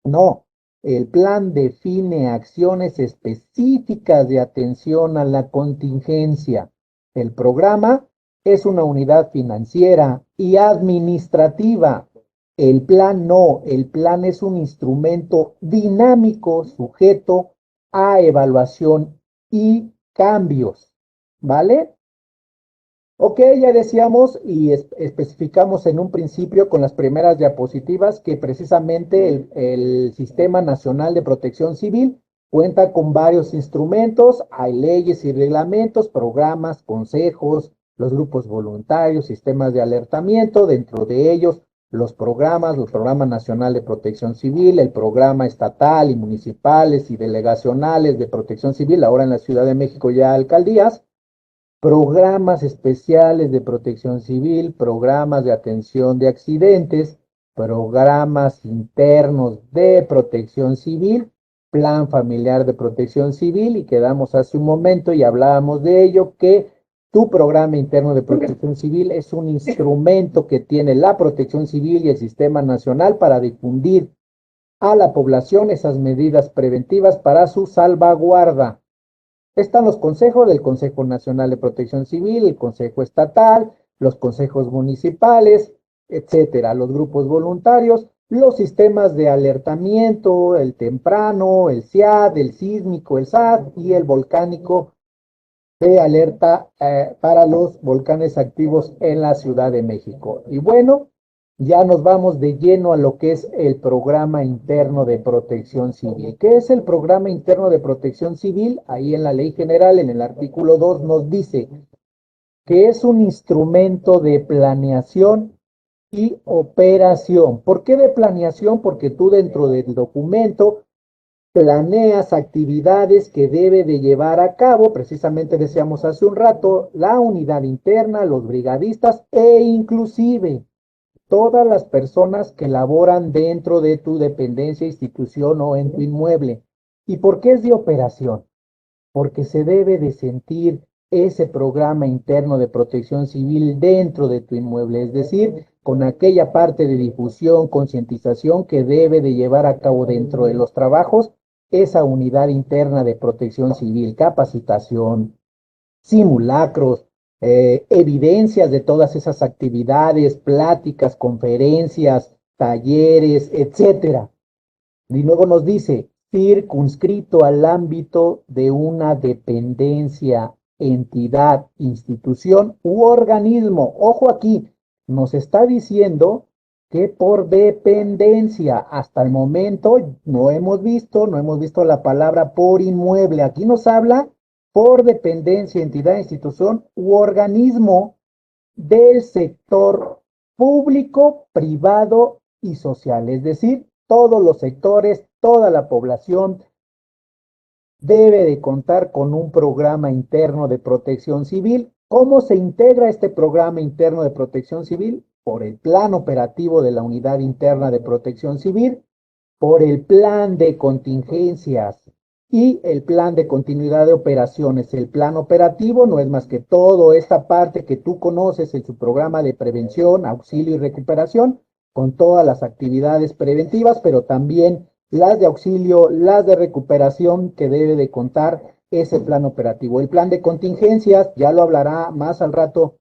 no. El plan define acciones específicas de atención a la contingencia. El programa es una unidad financiera y administrativa. El plan no. El plan es un instrumento dinámico sujeto a evaluación y cambios. ¿Vale? Ok, ya decíamos y especificamos en un principio con las primeras diapositivas que precisamente el Sistema Nacional de Protección Civil cuenta con varios instrumentos, hay leyes y reglamentos, programas, consejos, los grupos voluntarios, sistemas de alertamiento, dentro de ellos los programas Nacional de Protección Civil, el programa estatal y municipales y delegacionales de protección civil, ahora en la Ciudad de México ya alcaldías, programas especiales de protección civil, programas de atención de accidentes, programas internos de protección civil, plan familiar de protección civil, y quedamos hace un momento y hablábamos de ello, que tu programa interno de protección civil es un instrumento que tiene la protección civil y el Sistema Nacional para difundir a la población esas medidas preventivas para su salvaguarda. Están los consejos del Consejo Nacional de Protección Civil, el Consejo Estatal, los consejos municipales, etcétera, los grupos voluntarios, los sistemas de alertamiento, el temprano, el SIAD, el sísmico, el SAT y el volcánico de alerta para los volcanes activos en la Ciudad de México. Y bueno, ya nos vamos de lleno a lo que es el Programa Interno de Protección Civil. ¿Qué es el Programa Interno de Protección Civil? Ahí en la Ley General, en el artículo 2, nos dice que es un instrumento de planeación y operación. ¿Por qué de planeación? Porque tú dentro del documento planeas actividades que debe de llevar a cabo, precisamente decíamos hace un rato, la unidad interna, los brigadistas e inclusive todas las personas que laboran dentro de tu dependencia, institución o en tu inmueble. ¿Y por qué es de operación? Porque se debe de sentir ese programa interno de protección civil dentro de tu inmueble, es decir, con aquella parte de difusión, concientización que debe de llevar a cabo dentro de los trabajos esa unidad interna de protección civil, capacitación, simulacros, evidencias de todas esas actividades, pláticas, conferencias, talleres, etcétera. Y luego nos dice, circunscrito al ámbito de una dependencia, entidad, institución u organismo. Ojo aquí, nos está diciendo que por dependencia, hasta el momento no hemos visto la palabra por inmueble. Aquí nos habla por dependencia, entidad, institución u organismo del sector público, privado y social. Es decir, todos los sectores, toda la población debe de contar con un programa interno de protección civil. ¿Cómo se integra este programa interno de protección civil? Por el plan operativo de la Unidad Interna de Protección Civil, por el plan de contingencias y el plan de continuidad de operaciones. El plan operativo no es más que toda esta parte que tú conoces en su programa de prevención, auxilio y recuperación, con todas las actividades preventivas, pero también las de auxilio, las de recuperación que debe de contar ese plan operativo. El plan de contingencias, ya lo hablará más al rato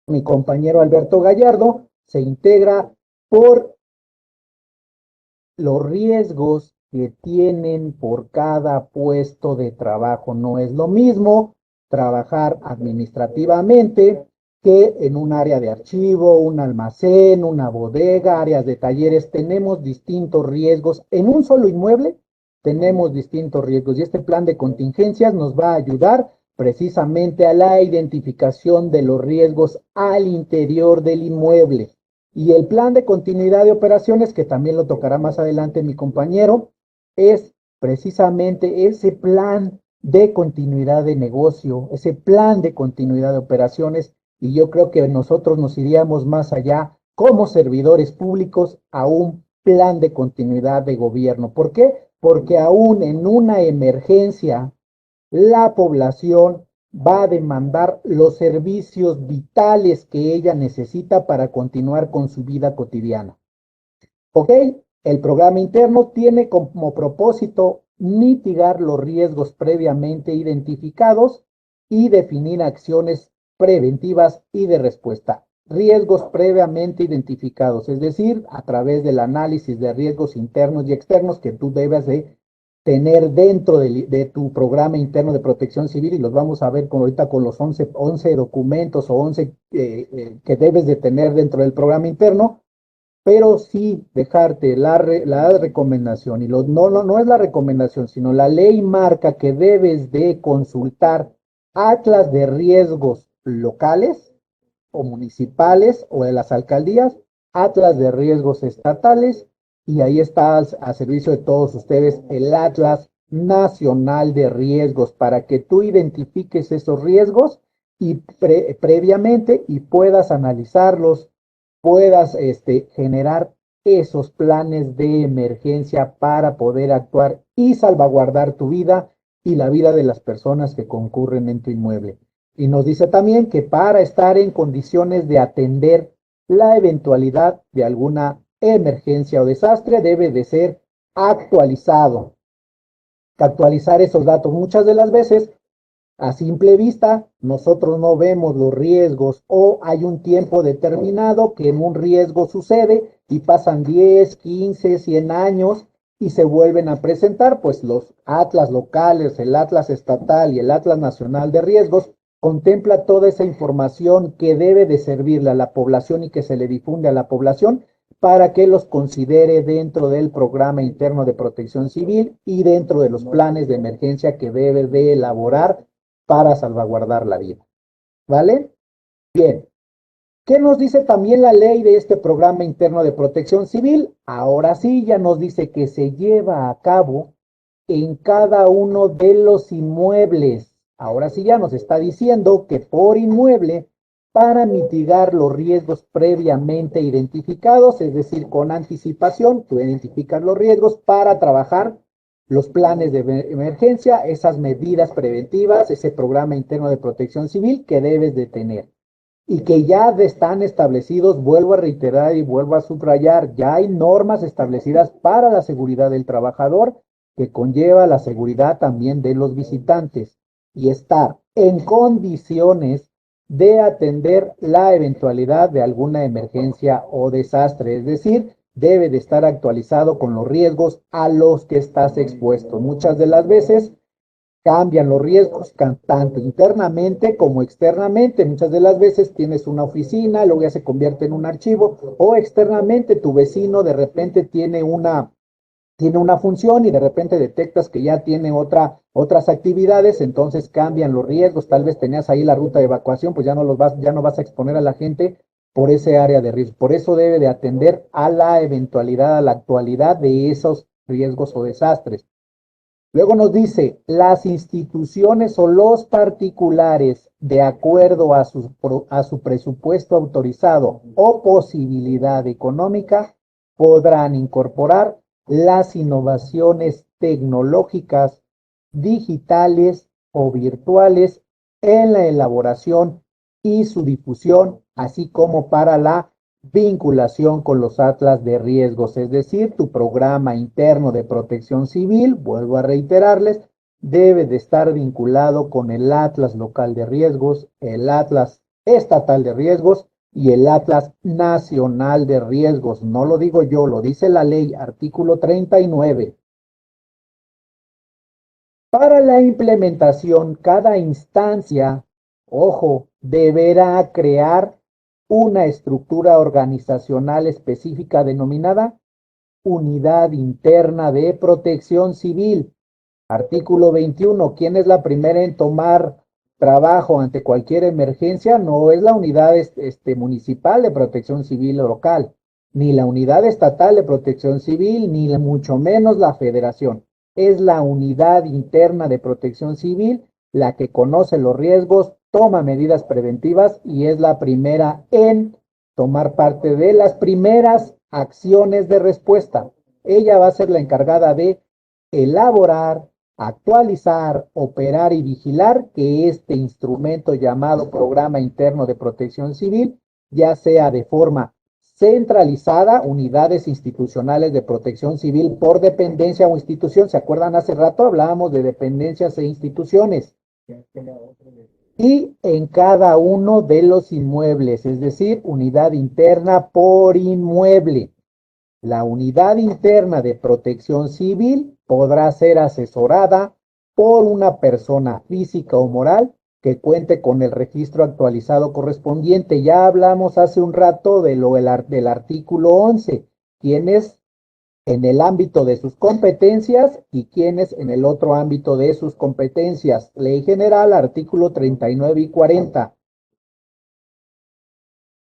mi compañero Alberto Gallardo, se integra por los riesgos que tienen por cada puesto de trabajo. No es lo mismo trabajar administrativamente que en un área de archivo, un almacén, una bodega, áreas de talleres. Tenemos distintos riesgos. En un solo inmueble tenemos distintos riesgos y este plan de contingencias nos va a ayudar precisamente a la identificación de los riesgos al interior del inmueble. Y el plan de continuidad de operaciones, que también lo tocará más adelante mi compañero, es precisamente ese plan de continuidad de negocio, ese plan de continuidad de operaciones, y yo creo que nosotros nos iríamos más allá como servidores públicos a un plan de continuidad de gobierno. ¿Por qué? Porque aún en una emergencia, la población va a demandar los servicios vitales que ella necesita para continuar con su vida cotidiana. ¿Ok? El programa interno tiene como propósito mitigar los riesgos previamente identificados y definir acciones preventivas y de respuesta. Riesgos previamente identificados, es decir, a través del análisis de riesgos internos y externos que tú debes de tener dentro de tu programa interno de protección civil, y los vamos a ver ahorita con los 11 documentos o 11 que debes de tener dentro del programa interno, pero sí dejarte la recomendación, y no es la recomendación, sino la ley marca que debes de consultar atlas de riesgos locales o municipales o de las alcaldías, atlas de riesgos estatales, y ahí está a servicio de todos ustedes el Atlas Nacional de Riesgos para que tú identifiques esos riesgos y previamente y puedas analizarlos, puedas generar esos planes de emergencia para poder actuar y salvaguardar tu vida y la vida de las personas que concurren en tu inmueble. Y nos dice también que para estar en condiciones de atender la eventualidad de alguna emergencia o desastre debe de ser actualizado. Actualizar esos datos. Muchas de las veces A simple vista, nosotros no vemos los riesgos o hay un tiempo determinado que en un riesgo sucede y pasan 10, 15, 100 años y se vuelven a presentar, pues los atlas locales, el atlas estatal y el atlas nacional de riesgos contempla toda esa información que debe de servirle a la población y que se le difunde a la población para que los considere dentro del programa interno de protección civil y dentro de los planes de emergencia que debe de elaborar para salvaguardar la vida. ¿Vale? Bien. ¿Qué nos dice también la ley de este programa interno de protección civil? Ahora sí, ya nos dice que se lleva a cabo en cada uno de los inmuebles. Ahora sí ya nos está diciendo que por inmueble, para mitigar los riesgos previamente identificados, es decir, con anticipación, tú identificas los riesgos para trabajar los planes de emergencia, esas medidas preventivas, ese programa interno de protección civil que debes de tener. Y que ya están establecidos, vuelvo a reiterar y vuelvo a subrayar, ya hay normas establecidas para la seguridad del trabajador que conlleva la seguridad también de los visitantes y estar en condiciones de atender la eventualidad de alguna emergencia o desastre, es decir, debe de estar actualizado con los riesgos a los que estás expuesto. Muchas de las veces cambian los riesgos tanto internamente como externamente. Muchas de las veces tienes una oficina, luego ya se convierte en un archivo, o externamente tu vecino de repente tiene una función y de repente detectas que ya tiene otras actividades, entonces cambian los riesgos. Tal vez tenías ahí la ruta de evacuación, pues ya no vas a exponer a la gente por ese área de riesgo. Por eso debe de atender a la eventualidad, a la actualidad de esos riesgos o desastres. Luego nos dice, las instituciones o los particulares, de acuerdo a su presupuesto autorizado o posibilidad económica, podrán incorporar las innovaciones tecnológicas, digitales o virtuales en la elaboración y su difusión, así como para la vinculación con los atlas de riesgos, es decir, tu programa interno de protección civil, vuelvo a reiterarles, debe de estar vinculado con el atlas local de riesgos, el atlas estatal de riesgos y el atlas nacional de riesgos. No lo digo yo, lo dice la ley, artículo 39. Para la implementación, cada instancia, ojo, deberá crear una estructura organizacional específica denominada Unidad Interna de Protección Civil. Artículo 21. ¿Quién es la primera en tomar trabajo ante cualquier emergencia? No es la unidad municipal de protección civil local, ni la unidad estatal de protección civil, ni mucho menos la federación. Es la unidad interna de protección civil la que conoce los riesgos, toma medidas preventivas y es la primera en tomar parte de las primeras acciones de respuesta. Ella va a ser la encargada de elaborar, actualizar, operar y vigilar que este instrumento llamado Programa Interno de Protección Civil, ya sea de forma centralizada, unidades institucionales de protección civil por dependencia o institución. ¿Se acuerdan? Hace rato hablábamos de dependencias e instituciones. Y en cada uno de los inmuebles, es decir, unidad interna por inmueble. La unidad interna de protección civil podrá ser asesorada por una persona física o moral que cuente con el registro actualizado correspondiente. Ya hablamos hace un rato del artículo 11, quienes en el ámbito de sus competencias y quienes en el otro ámbito de sus competencias. Ley General, artículo 39 y 40.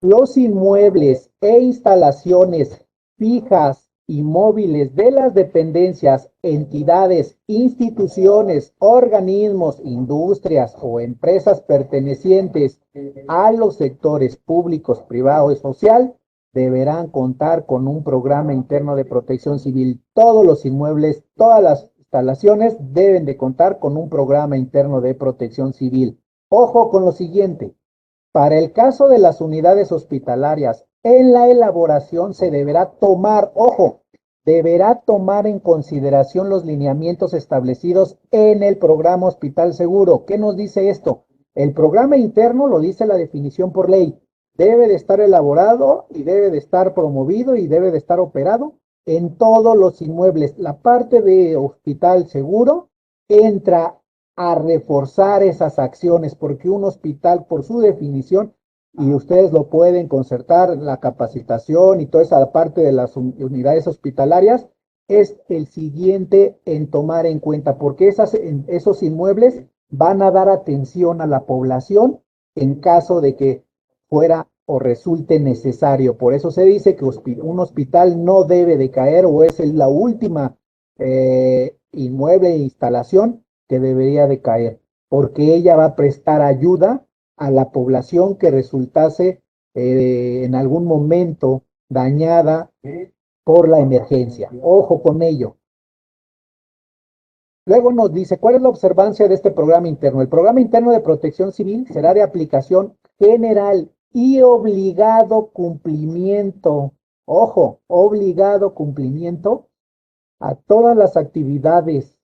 Los inmuebles e instalaciones fijas y móviles de las dependencias, entidades, instituciones, organismos, industrias o empresas pertenecientes a los sectores públicos, privado y social, deberán contar con un programa interno de protección civil. Todos los inmuebles, todas las instalaciones deben de contar con un programa interno de protección civil. Ojo con lo siguiente. Para el caso de las unidades hospitalarias, en la elaboración se deberá tomar, ojo, deberá tomar en consideración los lineamientos establecidos en el programa Hospital Seguro. ¿Qué nos dice esto? El programa interno lo dice la definición por ley. Debe de estar elaborado y debe de estar promovido y debe de estar operado en todos los inmuebles. La parte de Hospital Seguro entra a reforzar esas acciones, porque un hospital, por su definición, y ustedes lo pueden concertar, la capacitación y toda esa parte de las unidades hospitalarias, es el siguiente en tomar en cuenta, porque esos inmuebles van a dar atención a la población en caso de que fuera o resulte necesario. Por eso se dice que un hospital no debe de caer, o es la última inmueble e instalación que debería de caer, porque ella va a prestar ayuda a la población que resultase en algún momento dañada por la emergencia. Ojo con ello. Luego nos dice, ¿cuál es la observancia de este programa interno? El programa interno de protección civil será de aplicación general y obligado cumplimiento. Ojo, obligado cumplimiento a todas las actividades,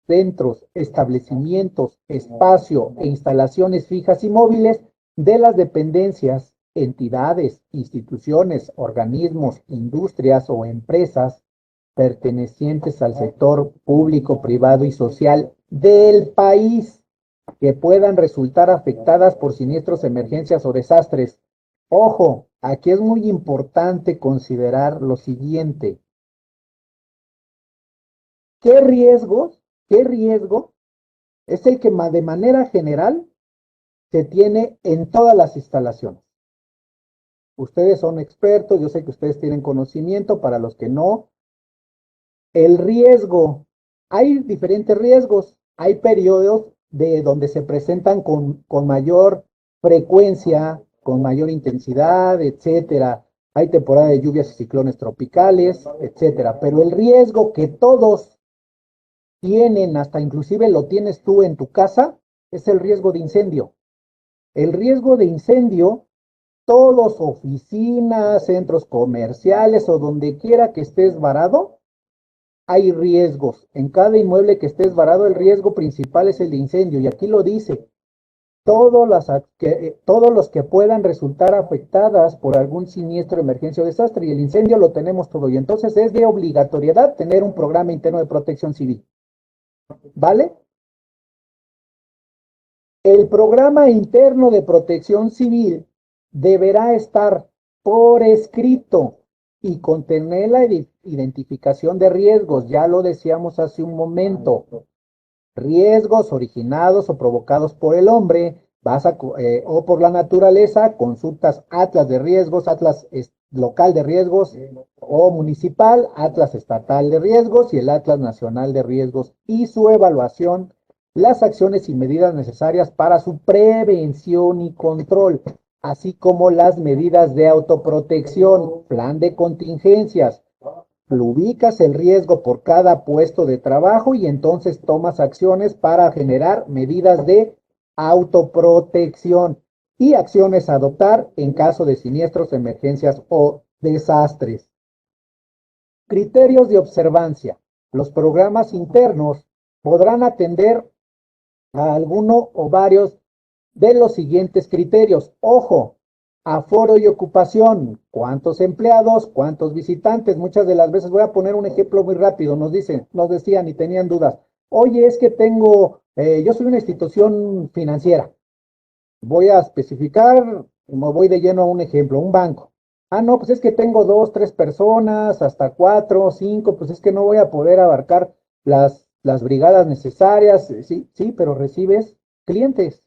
centros, establecimientos, espacio e instalaciones fijas y móviles de las dependencias, entidades, instituciones, organismos, industrias o empresas pertenecientes al sector público, privado y social del país que puedan resultar afectadas por siniestros, emergencias o desastres. Ojo, aquí es muy importante considerar lo siguiente. ¿Qué riesgo es el que de manera general se tiene en todas las instalaciones? Ustedes son expertos, yo sé que ustedes tienen conocimiento, para los que no. El riesgo, hay diferentes riesgos, hay periodos de donde se presentan con mayor frecuencia, con mayor intensidad, etcétera. Hay temporada de lluvias y ciclones tropicales, etcétera. Pero el riesgo que todos tienen, hasta inclusive lo tienes tú en tu casa, es el riesgo de incendio. El riesgo de incendio, todos, oficinas, centros comerciales o donde quiera que estés varado, hay riesgos. En cada inmueble que estés varado, el riesgo principal es el de incendio. Y aquí lo dice, todos los que puedan resultar afectadas por algún siniestro, emergencia o desastre. Y el incendio lo tenemos todo. Y entonces es de obligatoriedad tener un programa interno de protección civil. ¿Vale? El programa interno de protección civil deberá estar por escrito y contener la identificación de riesgos. Ya lo decíamos hace un momento. Riesgos originados o provocados por el hombre, o por la naturaleza. Consultas Atlas de riesgos, Atlas local de riesgos o municipal, Atlas estatal de riesgos y el Atlas nacional de riesgos, y su evaluación, las acciones y medidas necesarias para su prevención y control, así como las medidas de autoprotección, plan de contingencias. Ubicas el riesgo por cada puesto de trabajo y entonces tomas acciones para generar medidas de autoprotección y acciones a adoptar en caso de siniestros, emergencias o desastres. Criterios de observancia. Los programas internos podrán atender a alguno o varios de los siguientes criterios. Ojo, aforo y ocupación. ¿Cuántos empleados? ¿Cuántos visitantes? Muchas de las veces, voy a poner un ejemplo muy rápido, nos decían y tenían dudas. Oye, es que yo soy una institución financiera. Voy a especificar, me voy de lleno a un ejemplo, un banco. Ah, no, pues es que tengo 2, 3 personas, hasta 4, 5, pues es que no voy a poder abarcar las brigadas necesarias. Sí, pero recibes clientes.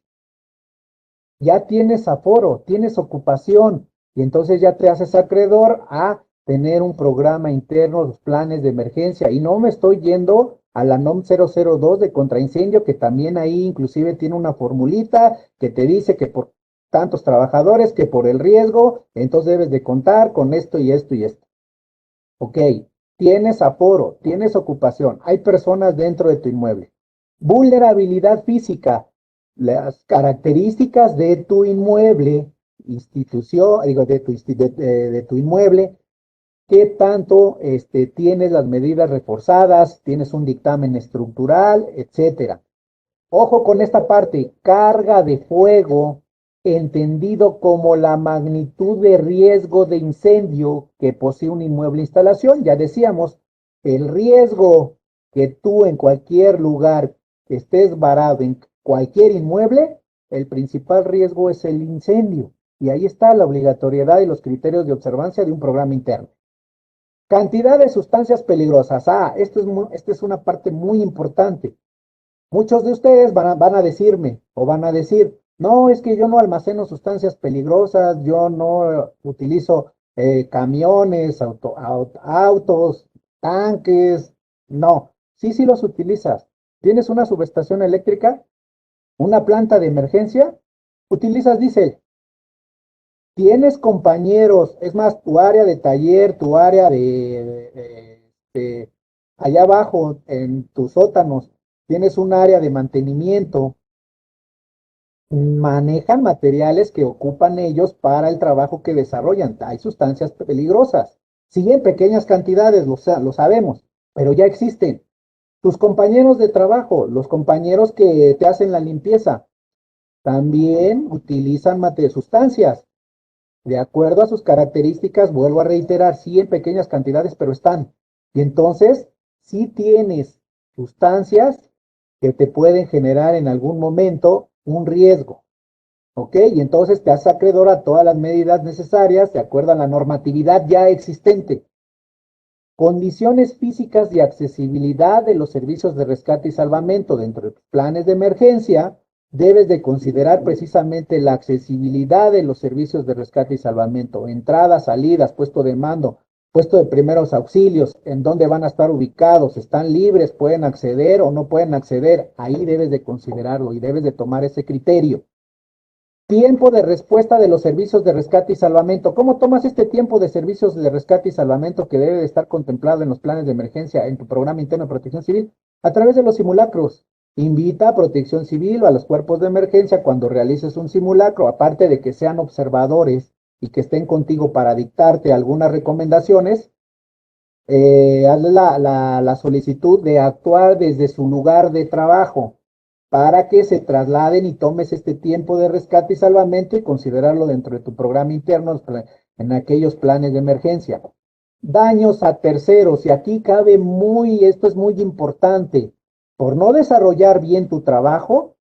Ya tienes aforo, tienes ocupación, y entonces ya te haces acreedor a tener un programa interno, los planes de emergencia. Y no me estoy yendo a la NOM 002 de contraincendio, que también ahí inclusive tiene una formulita que te dice que por tantos trabajadores, que por el riesgo, entonces debes de contar con esto y esto y esto. Ok, tienes aforo, tienes ocupación, hay personas dentro de tu inmueble. Vulnerabilidad física. Las características de tu inmueble, de tu inmueble, qué tanto tienes las medidas reforzadas, tienes un dictamen estructural, etcétera. Ojo con esta parte, carga de fuego, entendido como la magnitud de riesgo de incendio que posee un inmueble o instalación. Ya decíamos, el riesgo que tú en cualquier lugar estés varado en cualquier inmueble, el principal riesgo es el incendio. Y ahí está la obligatoriedad y los criterios de observancia de un programa interno. Cantidad de sustancias peligrosas. Esta es una parte muy importante. Muchos de ustedes van a decirme o van a decir, no, es que yo no almaceno sustancias peligrosas, yo no utilizo camiones, autos, tanques. No, sí los utilizas. ¿Tienes una subestación eléctrica? ¿Una planta de emergencia? Utilizas diésel. Tienes compañeros, es más, tu área de taller, tu área de allá abajo en tus sótanos, tienes un área de mantenimiento, manejan materiales que ocupan ellos para el trabajo que desarrollan. Hay sustancias peligrosas, sí en pequeñas cantidades, lo sabemos, pero ya existen. Tus compañeros de trabajo, los compañeros que te hacen la limpieza, también utilizan sustancias. De acuerdo a sus características, vuelvo a reiterar, sí en pequeñas cantidades, pero están. Y entonces, sí tienes sustancias que te pueden generar en algún momento un riesgo. ¿Ok? Y entonces te haces acreedor a todas las medidas necesarias de acuerdo a la normatividad ya existente. Condiciones físicas de accesibilidad de los servicios de rescate y salvamento dentro de tus planes de emergencia. Debes de considerar precisamente la accesibilidad de los servicios de rescate y salvamento, entradas, salidas, puesto de mando, puesto de primeros auxilios, en dónde van a estar ubicados, están libres, pueden acceder o no pueden acceder. Ahí debes de considerarlo y debes de tomar ese criterio. Tiempo de respuesta de los servicios de rescate y salvamento. ¿Cómo tomas este tiempo de servicios de rescate y salvamento que debe de estar contemplado en los planes de emergencia en tu programa interno de protección civil? A través de los simulacros. Invita a Protección Civil o a los cuerpos de emergencia cuando realices un simulacro, aparte de que sean observadores y que estén contigo para dictarte algunas recomendaciones, hazle la solicitud de actuar desde su lugar de trabajo para que se trasladen y tomes este tiempo de rescate y salvamento y considerarlo dentro de tu programa interno en aquellos planes de emergencia. Daños a terceros, y aquí cabe esto es muy importante. Por no desarrollar bien tu trabajo,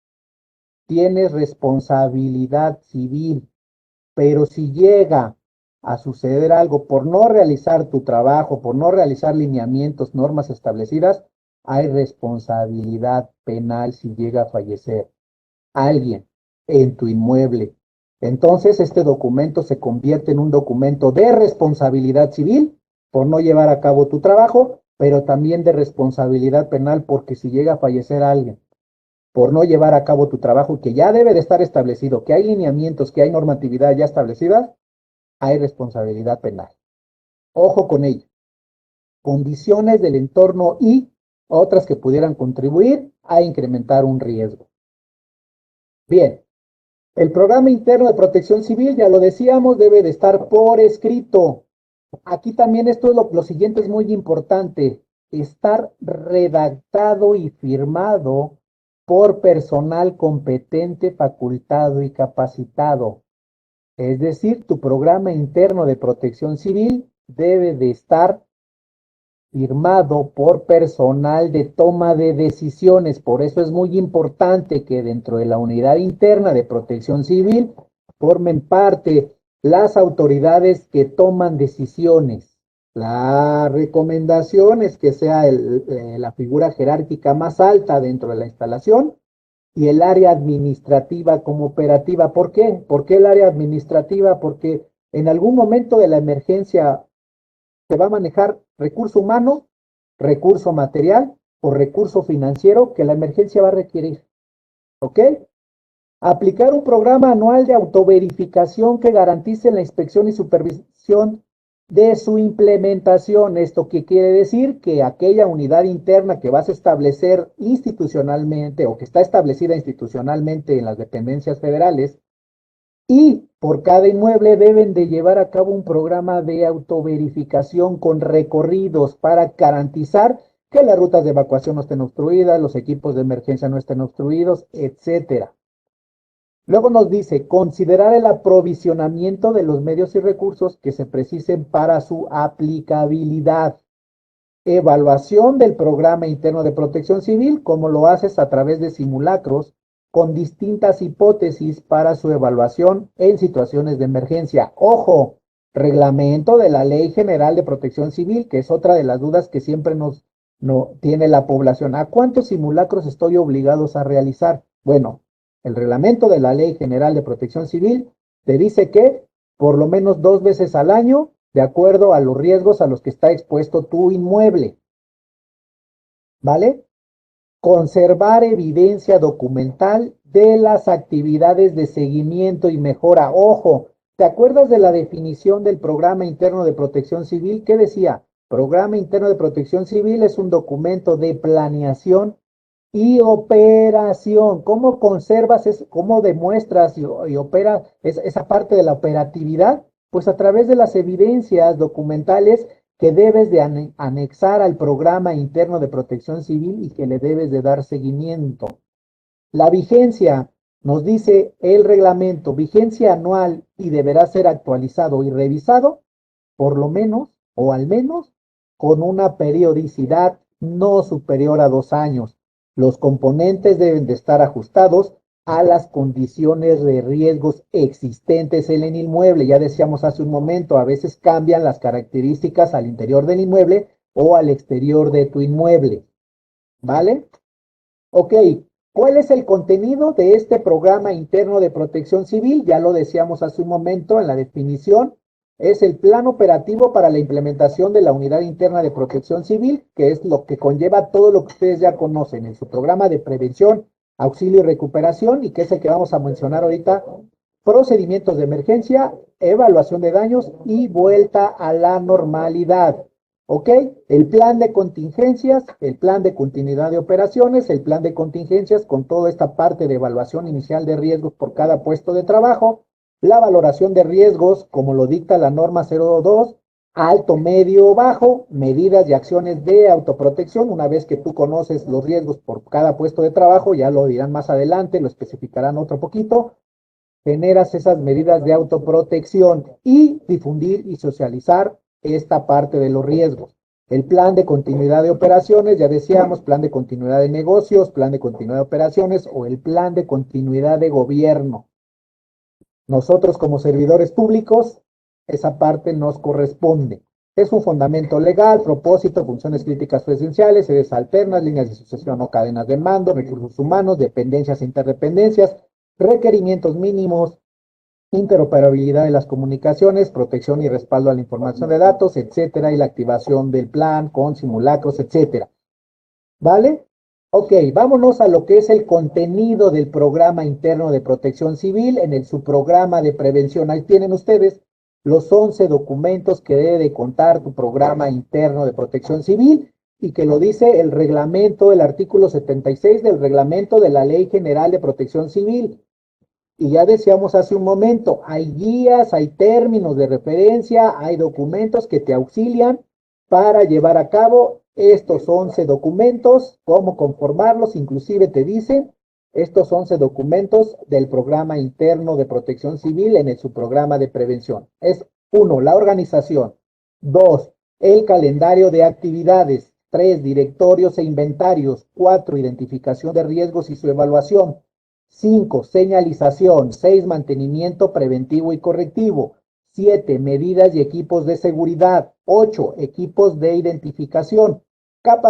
tienes responsabilidad civil, pero si llega a suceder algo por no realizar tu trabajo, por no realizar lineamientos, normas establecidas, hay responsabilidad penal si llega a fallecer alguien en tu inmueble. Entonces, este documento se convierte en un documento de responsabilidad civil por no llevar a cabo tu trabajo, pero también de responsabilidad penal porque si llega a fallecer alguien por no llevar a cabo tu trabajo, que ya debe de estar establecido, que hay lineamientos, que hay normatividad ya establecida, hay responsabilidad penal. Ojo con ello. Condiciones del entorno y otras que pudieran contribuir a incrementar un riesgo. Bien, el programa interno de protección civil, ya lo decíamos, debe de estar por escrito. Aquí también lo siguiente es muy importante, estar redactado y firmado por personal competente, facultado y capacitado. Es decir, tu programa interno de protección civil debe de estar firmado por personal de toma de decisiones. Por eso es muy importante que dentro de la unidad interna de protección civil formen parte las autoridades que toman decisiones. La recomendación es que sea la figura jerárquica más alta dentro de la instalación y el área administrativa como operativa. ¿Por qué? ¿Por qué el área administrativa? Porque en algún momento de la emergencia se va a manejar recurso humano, recurso material o recurso financiero que la emergencia va a requerir. ¿Ok? Aplicar un programa anual de autoverificación que garantice la inspección y supervisión de su implementación. ¿Esto qué quiere decir? Que aquella unidad interna que vas a establecer institucionalmente o que está establecida institucionalmente en las dependencias federales, Y por cada inmueble deben de llevar a cabo un programa de autoverificación con recorridos para garantizar que las rutas de evacuación no estén obstruidas, los equipos de emergencia no estén obstruidos, etcétera. Luego nos dice, considerar el aprovisionamiento de los medios y recursos que se precisen para su aplicabilidad. Evaluación del programa interno de protección civil, como lo haces a través de simulacros, con distintas hipótesis para su evaluación en situaciones de emergencia. Ojo, reglamento de la Ley General de Protección Civil, que es otra de las dudas que siempre tiene la población. ¿A cuántos simulacros estoy obligados a realizar? Bueno, el reglamento de la Ley General de Protección Civil te dice que por lo menos 2 veces al año, de acuerdo a los riesgos a los que está expuesto tu inmueble. ¿Vale? Conservar evidencia documental de las actividades de seguimiento y mejora. Ojo, ¿te acuerdas de la definición del Programa Interno de Protección Civil? ¿Qué decía? Programa Interno de Protección Civil es un documento de planeación y operación. ¿Cómo conservas, cómo demuestras y operas esa parte de la operatividad? Pues a través de las evidencias documentales que debes de anexar al Programa Interno de Protección Civil y que le debes de dar seguimiento. La vigencia, nos dice el reglamento, vigencia anual y deberá ser actualizado y revisado, por lo menos, o al menos, con una periodicidad no superior a 2 años. Los componentes deben de estar ajustados a las condiciones de riesgos existentes en el inmueble. Ya decíamos hace un momento, a veces cambian las características al interior del inmueble o al exterior de tu inmueble. ¿Vale? Ok, ¿cuál es el contenido de este programa interno de protección civil? Ya lo decíamos hace un momento en la definición. Es el plan operativo para la implementación de la unidad interna de protección civil, que es lo que conlleva todo lo que ustedes ya conocen en su programa de prevención, auxilio y recuperación, y que es el que vamos a mencionar ahorita, procedimientos de emergencia, evaluación de daños y vuelta a la normalidad. ¿Ok? El plan de contingencias, el plan de continuidad de operaciones, el plan de contingencias con toda esta parte de evaluación inicial de riesgos por cada puesto de trabajo, la valoración de riesgos, como lo dicta la norma 02, alto, medio, bajo, medidas y acciones de autoprotección. Una vez que tú conoces los riesgos por cada puesto de trabajo, ya lo dirán más adelante, lo especificarán otro poquito, generas esas medidas de autoprotección y difundir y socializar esta parte de los riesgos. El plan de continuidad de operaciones, ya decíamos, plan de continuidad de negocios, plan de continuidad de operaciones o el plan de continuidad de gobierno. Nosotros como servidores públicos, esa parte nos corresponde. Es un fundamento legal, propósito, funciones críticas o esenciales, sedes alternas, líneas de sucesión o cadenas de mando, recursos humanos, dependencias e interdependencias, requerimientos mínimos, interoperabilidad de las comunicaciones, protección y respaldo a la información de datos, etcétera, y la activación del plan con simulacros, etcétera. ¿Vale? Ok, vámonos a lo que es el contenido del programa interno de protección civil en el subprograma de prevención. Ahí tienen ustedes los 11 documentos que debe de contar tu programa interno de protección civil y que lo dice el reglamento, el artículo 76 del reglamento de la Ley General de Protección Civil. Y ya decíamos hace un momento, hay guías, hay términos de referencia, hay documentos que te auxilian para llevar a cabo estos 11 documentos, cómo conformarlos, inclusive te dicen estos 11 documentos del programa interno de protección civil en el subprograma de prevención. Es 1, la organización. 2, el calendario de actividades. 3, directorios e inventarios. 4, identificación de riesgos y su evaluación. 5, señalización. 6, mantenimiento preventivo y correctivo. 7, medidas y equipos de seguridad. 8, equipos de identificación.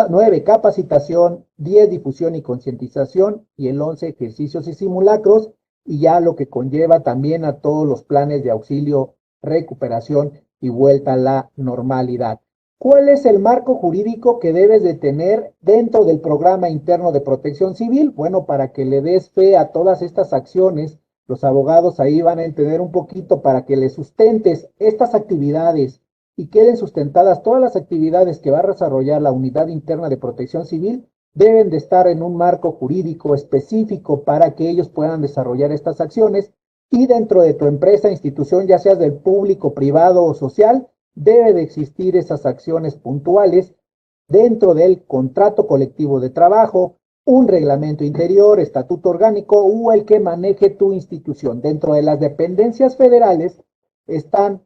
9, capacitación. 10, difusión y concientización. Y el 11, ejercicios y simulacros. Y ya lo que conlleva también a todos los planes de auxilio, recuperación y vuelta a la normalidad. ¿Cuál es el marco jurídico que debes de tener dentro del programa interno de protección civil? Bueno, para que le des fe a todas estas acciones, los abogados ahí van a entender un poquito para que le sustentes estas actividades y queden sustentadas todas las actividades que va a desarrollar la unidad interna de protección civil, deben de estar en un marco jurídico específico para que ellos puedan desarrollar estas acciones Y dentro de tu empresa, institución, ya seas del público, privado o social, debe de existir esas acciones puntuales dentro del contrato colectivo de trabajo, un reglamento interior, estatuto orgánico o el que maneje tu institución. Dentro de las dependencias federales están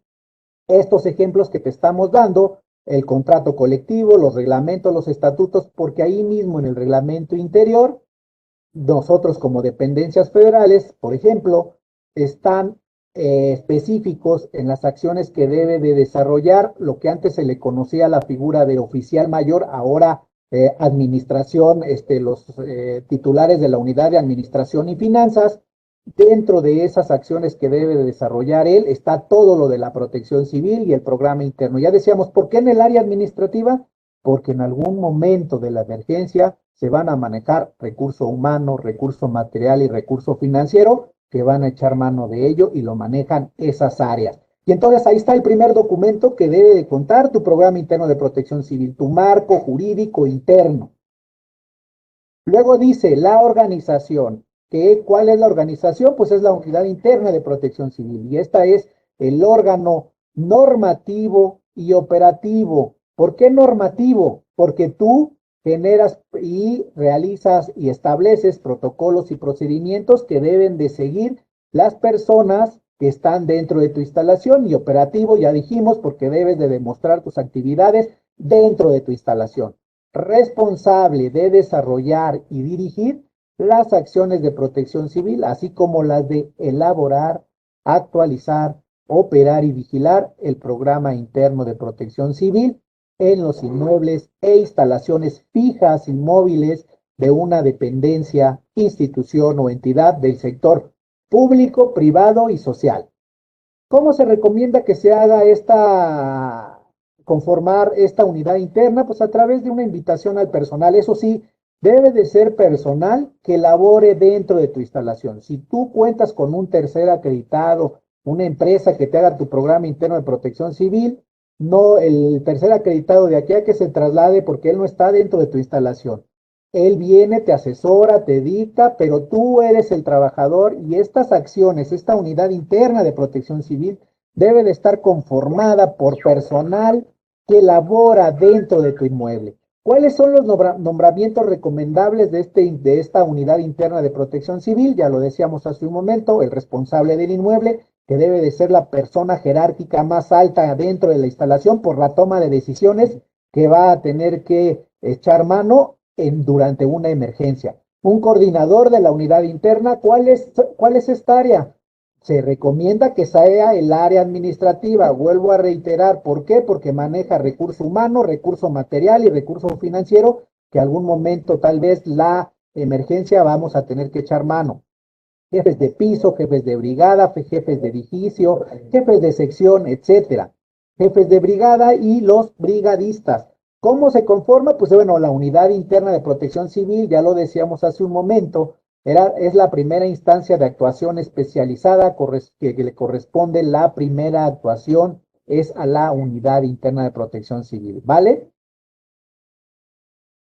estos ejemplos que te estamos dando, el contrato colectivo, los reglamentos, los estatutos, porque ahí mismo en el reglamento interior, nosotros como dependencias federales, por ejemplo, están específicos en las acciones que debe de desarrollar lo que antes se le conocía la figura de oficial mayor, ahora administración, los titulares de la unidad de administración y finanzas. Dentro de esas acciones que debe de desarrollar él está todo lo de la protección civil y el programa interno. Ya decíamos, ¿por qué en el área administrativa? Porque en algún momento de la emergencia se van a manejar recurso humano, recurso material y recurso financiero que van a echar mano de ello y lo manejan esas áreas. Y entonces ahí está el primer documento que debe de contar tu programa interno de protección civil, tu marco jurídico interno. Luego dice la organización. ¿Cuál es la organización? Pues es la unidad interna de protección civil y esta es el órgano normativo y operativo. ¿Por qué normativo? Porque tú generas y realizas y estableces protocolos y procedimientos que deben de seguir las personas que están dentro de tu instalación, y operativo, ya dijimos, porque debes de demostrar tus actividades dentro de tu instalación. Responsable de desarrollar y dirigir las acciones de protección civil, así como las de elaborar, actualizar, operar y vigilar el programa interno de protección civil en los inmuebles e instalaciones fijas inmóviles de una dependencia, institución o entidad del sector público, privado y social. ¿Cómo se recomienda que se haga conformar esta unidad interna? Pues a través de una invitación al personal. Eso sí, debe de ser personal que labore dentro de tu instalación. Si tú cuentas con un tercer acreditado, una empresa que te haga tu programa interno de protección civil, no, el tercer acreditado de aquí a que se traslade porque él no está dentro de tu instalación. Él viene, te asesora, te dicta, pero tú eres el trabajador y estas acciones, esta unidad interna de protección civil debe de estar conformada por personal que labora dentro de tu inmueble. ¿Cuáles son los nombramientos recomendables de esta unidad interna de protección civil? Ya lo decíamos hace un momento, el responsable del inmueble, que debe de ser la persona jerárquica más alta dentro de la instalación por la toma de decisiones que va a tener que echar mano durante una emergencia. Un coordinador de la unidad interna, ¿cuál es esta área? Se recomienda que sea el área administrativa. Vuelvo a reiterar, ¿por qué? Porque maneja recurso humano, recurso material y recurso financiero, que algún momento tal vez la emergencia vamos a tener que echar mano. Jefes de piso, jefes de brigada, jefes de edificio, jefes de sección, etcétera. Jefes de brigada y los brigadistas. ¿Cómo se conforma? Pues bueno, la unidad interna de protección civil, ya lo decíamos hace un momento, es la primera instancia de actuación especializada que le corresponde. La primera actuación es a la unidad interna de protección civil, ¿vale?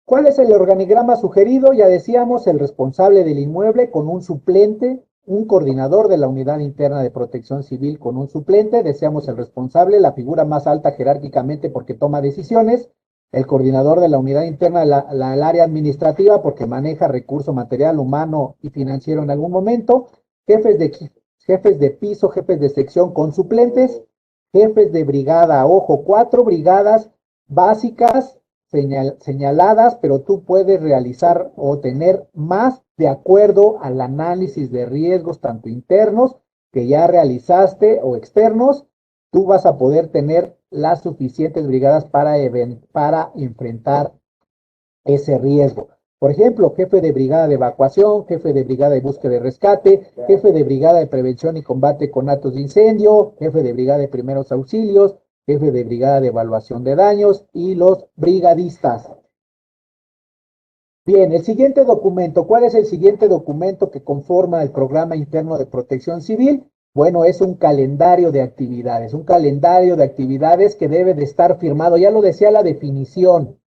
¿Cuál es el organigrama sugerido? Ya decíamos, el responsable del inmueble con un suplente, un coordinador de la unidad interna de protección civil con un suplente, decíamos el responsable, la figura más alta jerárquicamente porque toma decisiones, el coordinador de la unidad interna del área administrativa porque maneja recurso material, humano y financiero en algún momento, jefes de piso, jefes de sección con suplentes, jefes de brigada, ojo, 4 brigadas básicas señaladas, pero tú puedes realizar o tener más de acuerdo al análisis de riesgos, tanto internos que ya realizaste o externos. Tú vas a poder tener las suficientes brigadas para enfrentar ese riesgo. Por ejemplo, jefe de brigada de evacuación, jefe de brigada de búsqueda y rescate, jefe de brigada de prevención y combate con actos de incendio, jefe de brigada de primeros auxilios, jefe de brigada de evaluación de daños y los brigadistas. Bien, el siguiente documento. ¿Cuál es el siguiente documento que conforma el programa interno de protección civil? Bueno, es un calendario de actividades que debe de estar firmado. Ya lo decía la definición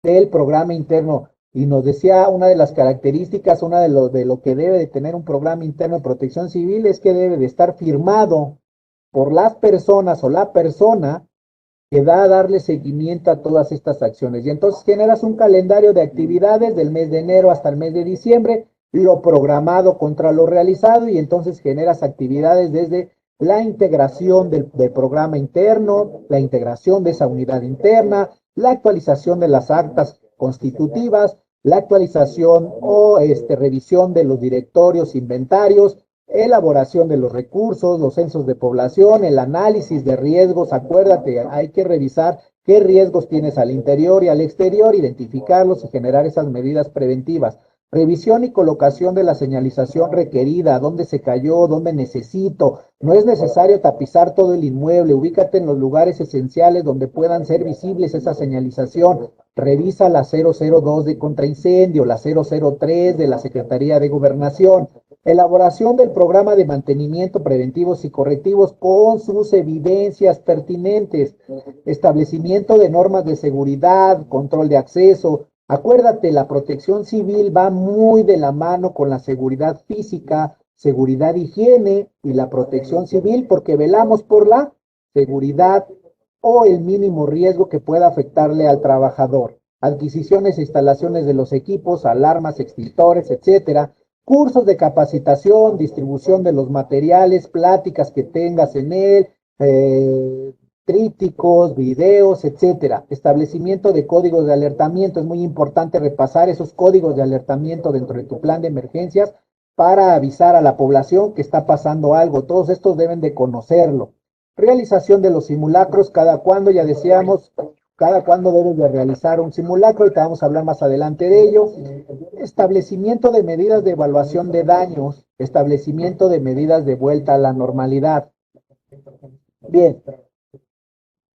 del programa interno. y nos decía una de las características, una de lo que debe de tener un programa interno de protección civil es que debe de estar firmado por las personas o la persona que da a darle seguimiento a todas estas acciones. Y entonces generas un calendario de actividades del mes de enero hasta el mes de diciembre, lo programado contra lo realizado, y entonces generas actividades desde la integración del programa interno, la integración de esa unidad interna, la actualización de las actas constitutivas, la actualización o revisión de los directorios, inventarios, elaboración de los recursos, los censos de población, el análisis de riesgos. Acuérdate, hay que revisar qué riesgos tienes al interior y al exterior, identificarlos y generar esas medidas preventivas. Revisión y colocación de la señalización requerida, dónde se cayó, dónde necesito. No es necesario tapizar todo el inmueble, ubícate en los lugares esenciales donde puedan ser visibles esa señalización. Revisa la 002 de contraincendio, la 003 de la Secretaría de Gobernación. Elaboración del programa de mantenimiento preventivos y correctivos con sus evidencias pertinentes. Establecimiento de normas de seguridad, control de acceso. Acuérdate, la protección civil va muy de la mano con la seguridad física, seguridad, higiene y la protección civil, porque velamos por la seguridad o el mínimo riesgo que pueda afectarle al trabajador. Adquisiciones e instalaciones de los equipos, alarmas, extintores, etcétera. Cursos de capacitación, distribución de los materiales, pláticas que tengas en él, trípticos, videos, etcétera. Establecimiento de códigos de alertamiento. Es muy importante repasar esos códigos de alertamiento dentro de tu plan de emergencias para avisar a la población que está pasando algo. Todos estos deben de conocerlo. Realización de los simulacros, cada cuándo, ya decíamos, cada cuándo debes de realizar un simulacro, y te vamos a hablar más adelante de ello. Establecimiento de medidas de evaluación de daños, establecimiento de medidas de vuelta a la normalidad. Bien,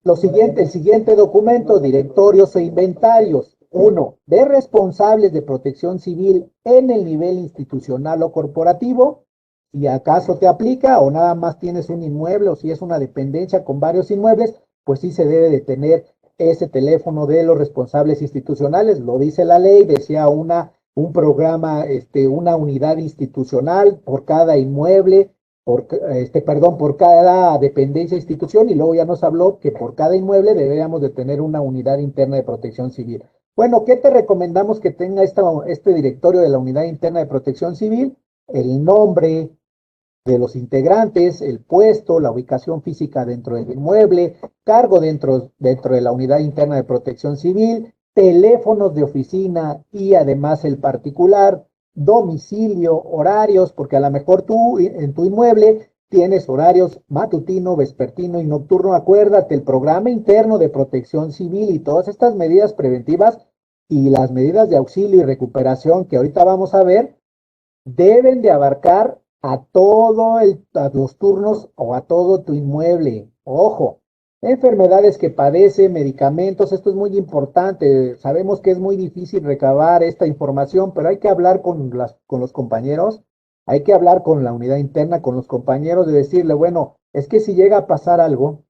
el siguiente documento, directorios e inventarios. 1. De responsables de protección civil en el nivel institucional o corporativo. Si acaso te aplica o nada más tienes un inmueble, o si es una dependencia con varios inmuebles, pues sí se debe de tener ese teléfono de los responsables institucionales. Lo dice la ley, decía un programa, una unidad institucional por cada inmueble, por cada dependencia, institución, y luego ya nos habló que por cada inmueble deberíamos de tener una unidad interna de protección civil. Bueno, ¿qué te recomendamos que tenga este directorio de la unidad interna de protección civil? El nombre de los integrantes, el puesto, la ubicación física dentro del inmueble, cargo dentro de la unidad interna de protección civil, teléfonos de oficina y además el particular, domicilio, horarios, porque a lo mejor tú en tu inmueble tienes horarios matutino, vespertino y nocturno. Acuérdate, el programa interno de protección civil y todas estas medidas preventivas y las medidas de auxilio y recuperación que ahorita vamos a ver, deben de abarcar a los turnos o a todo tu inmueble. Ojo, enfermedades que padece, medicamentos, esto es muy importante. Sabemos que es muy difícil recabar esta información, pero hay que hablar con los compañeros, hay que hablar con la unidad interna, con los compañeros, de decirle, bueno, es que si llega a pasar algo,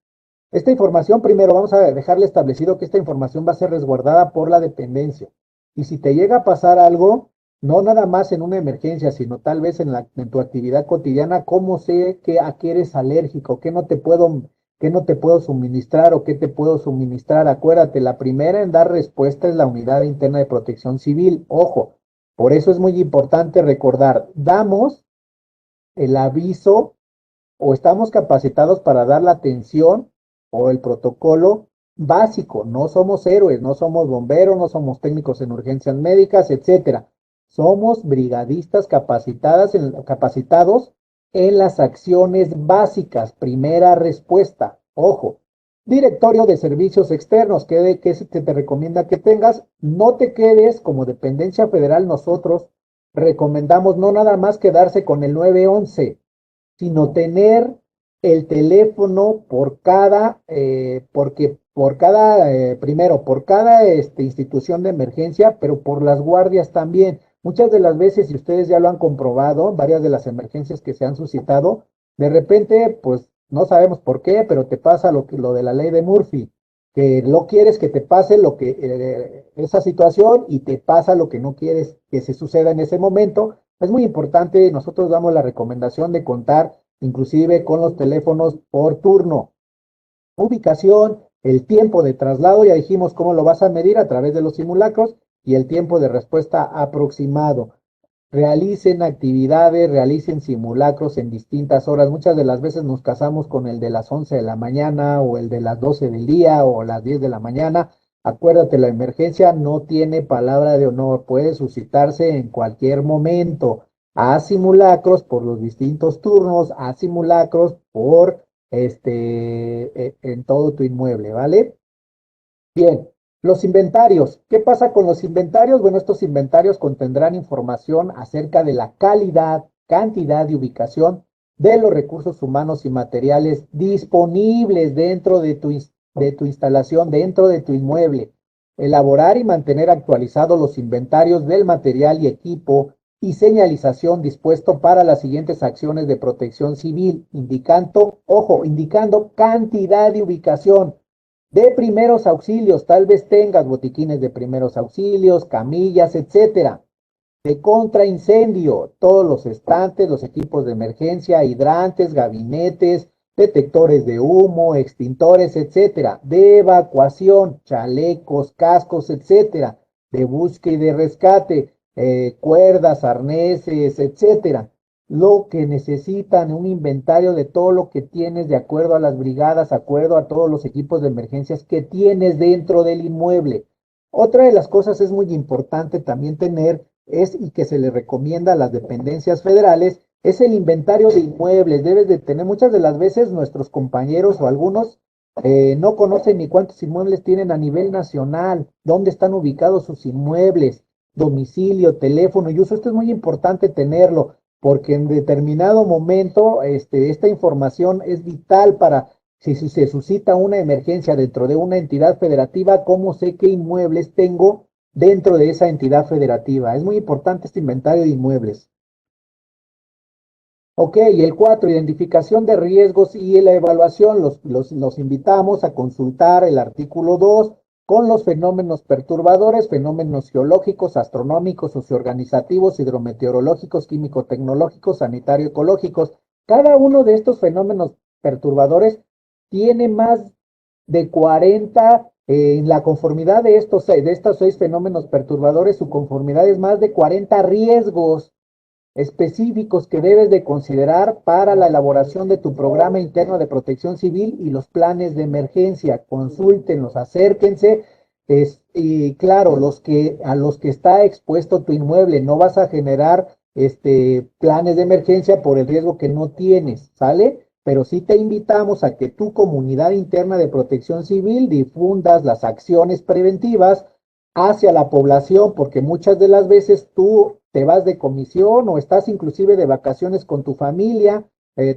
esta información, primero vamos a dejarle establecido que esta información va a ser resguardada por la dependencia. Y si te llega a pasar algo, no nada más en una emergencia, sino tal vez en tu actividad cotidiana, ¿cómo sé a qué eres alérgico? ¿Qué no te puedo suministrar o qué te puedo suministrar? Acuérdate, la primera en dar respuesta es la unidad interna de protección civil. Ojo, por eso es muy importante recordar, damos el aviso o estamos capacitados para dar la atención o el protocolo básico. No somos héroes, no somos bomberos, no somos técnicos en urgencias médicas, etcétera. Somos brigadistas capacitados en las acciones básicas, primera respuesta. Ojo, directorio de servicios externos, que te recomienda que tengas. No te quedes como dependencia federal. Nosotros recomendamos no nada más quedarse con el 911, sino tener el teléfono por cada institución de emergencia, pero por las guardias también. Muchas de las veces, y ustedes ya lo han comprobado, varias de las emergencias que se han suscitado, de repente, pues no sabemos por qué, pero te pasa lo de la ley de Murphy, que no quieres que te pase esa situación y te pasa lo que no quieres que se suceda en ese momento. Es muy importante, nosotros damos la recomendación de contar inclusive con los teléfonos por turno. Ubicación, el tiempo de traslado, ya dijimos cómo lo vas a medir a través de los simulacros y el tiempo de respuesta aproximado. Realicen actividades, realicen simulacros en distintas horas. Muchas de las veces nos casamos con el de las 11 de la mañana o el de las 12 del día o las 10 de la mañana. Acuérdate, la emergencia no tiene palabra de honor, puede suscitarse en cualquier momento. Haz simulacros por los distintos turnos, haz simulacros por en todo tu inmueble, ¿vale? Bien. Los inventarios. ¿Qué pasa con los inventarios? Bueno, estos inventarios contendrán información acerca de la calidad, cantidad y ubicación de los recursos humanos y materiales disponibles dentro de tu instalación, dentro de tu inmueble. Elaborar y mantener actualizados los inventarios del material y equipo y señalización dispuesto para las siguientes acciones de protección civil, indicando cantidad y ubicación de primeros auxilios. Tal vez tengas botiquines de primeros auxilios, camillas, etcétera. De contraincendio, todos los estantes, los equipos de emergencia, hidrantes, gabinetes, detectores de humo, extintores, etcétera. De evacuación, chalecos, cascos, etcétera. De búsqueda y de rescate, cuerdas, arneses, etcétera. Lo que necesitan, un inventario de todo lo que tienes de acuerdo a las brigadas, de acuerdo a todos los equipos de emergencias que tienes dentro del inmueble. Otra de las cosas es muy importante también tener y que se le recomienda a las dependencias federales, es el inventario de inmuebles. Debes de tener, muchas de las veces nuestros compañeros o algunos no conocen ni cuántos inmuebles tienen a nivel nacional, dónde están ubicados sus inmuebles, domicilio, teléfono y uso. Esto es muy importante tenerlo, porque en determinado momento esta información es vital para si se suscita una emergencia dentro de una entidad federativa, cómo sé qué inmuebles tengo dentro de esa entidad federativa. Es muy importante este inventario de inmuebles. Ok, y el 4, identificación de riesgos y la evaluación. Los invitamos a consultar el artículo 2 con los fenómenos perturbadores, fenómenos geológicos, astronómicos, socioorganizativos, hidrometeorológicos, químico-tecnológicos, sanitario-ecológicos. Cada uno de estos fenómenos perturbadores tiene más de 40, en la conformidad de estos 6 fenómenos perturbadores, su conformidad es más de 40 riesgos específicos que debes de considerar para la elaboración de tu programa interno de protección civil y los planes de emergencia. Consúltenlos, acérquense, y claro, a los que está expuesto tu inmueble. No vas a generar planes de emergencia por el riesgo que no tienes, ¿sale? Pero sí te invitamos a que tu comunidad interna de protección civil difundas las acciones preventivas hacia la población, porque muchas de las veces tú te vas de comisión o estás inclusive de vacaciones con tu familia,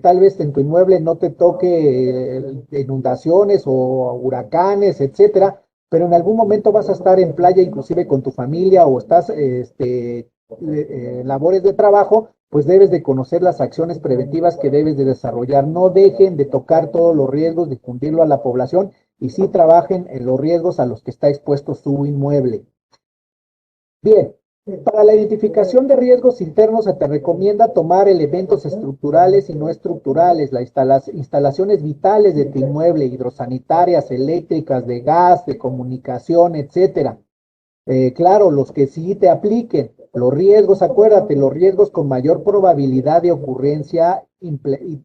tal vez en tu inmueble no te toque inundaciones o huracanes, etcétera, pero en algún momento vas a estar en playa inclusive con tu familia o estás labores de trabajo, pues debes de conocer las acciones preventivas que debes de desarrollar. No dejen de tocar todos los riesgos, difundirlo a la población y sí trabajen en los riesgos a los que está expuesto su inmueble. Bien, para la identificación de riesgos internos se te recomienda tomar elementos estructurales y no estructurales, las instalaciones vitales de tu inmueble, hidrosanitarias, eléctricas, de gas, de comunicación, etcétera. Claro, los que sí te apliquen. Los riesgos, acuérdate, los riesgos con mayor probabilidad de ocurrencia, y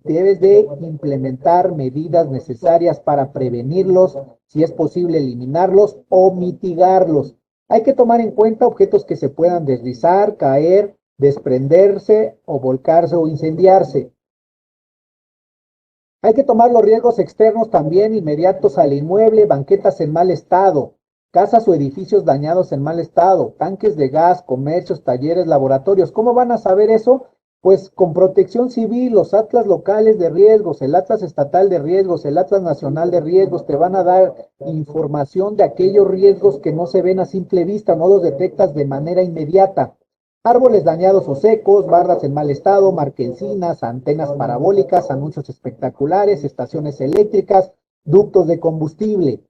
debes de implementar medidas necesarias para prevenirlos, si es posible eliminarlos o mitigarlos. Hay que tomar en cuenta objetos que se puedan deslizar, caer, desprenderse o volcarse o incendiarse. Hay que tomar los riesgos externos también inmediatos al inmueble, banquetas en mal estado, casas o edificios dañados en mal estado, tanques de gas, comercios, talleres, laboratorios. ¿Cómo van a saber eso? Pues con protección civil, los atlas locales de riesgos, el atlas estatal de riesgos, el atlas nacional de riesgos, te van a dar información de aquellos riesgos que no se ven a simple vista, no los detectas de manera inmediata. Árboles dañados o secos, barras en mal estado, marquesinas, antenas parabólicas, anuncios espectaculares, estaciones eléctricas, ductos de combustible.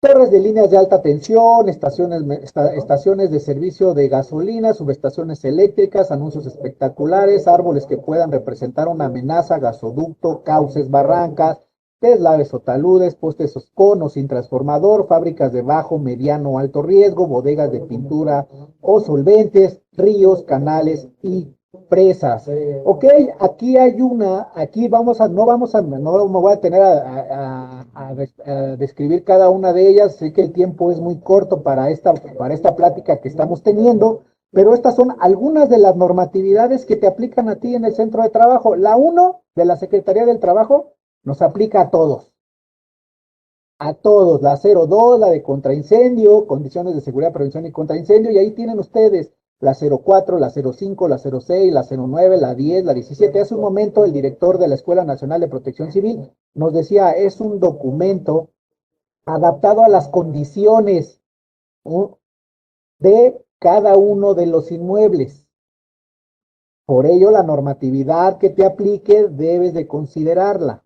torres de líneas de alta tensión, estaciones de servicio de gasolina, subestaciones eléctricas, anuncios espectaculares, árboles que puedan representar una amenaza, gasoducto, cauces, barrancas, deslaves o taludes, postes con o sin transformador, fábricas de bajo, mediano o alto riesgo, bodegas de pintura o solventes, ríos, canales y presas. Ok, aquí hay una, aquí vamos a, no me voy a tener a describir cada una de ellas, sé que el tiempo es muy corto para esta plática que estamos teniendo, pero estas son algunas de las normatividades que te aplican a ti en el centro de trabajo. La 1 de la Secretaría del Trabajo nos aplica a todos, la 02, la de contraincendio, condiciones de seguridad, prevención y contraincendio, y ahí tienen ustedes la 04, la 05, la 06, la 09, la 10, la 17. Hace un momento el director de la Escuela Nacional de Protección Civil nos decía, es un documento adaptado a las condiciones, ¿no?, de cada uno de los inmuebles. Por ello, la normatividad que te aplique debes de considerarla.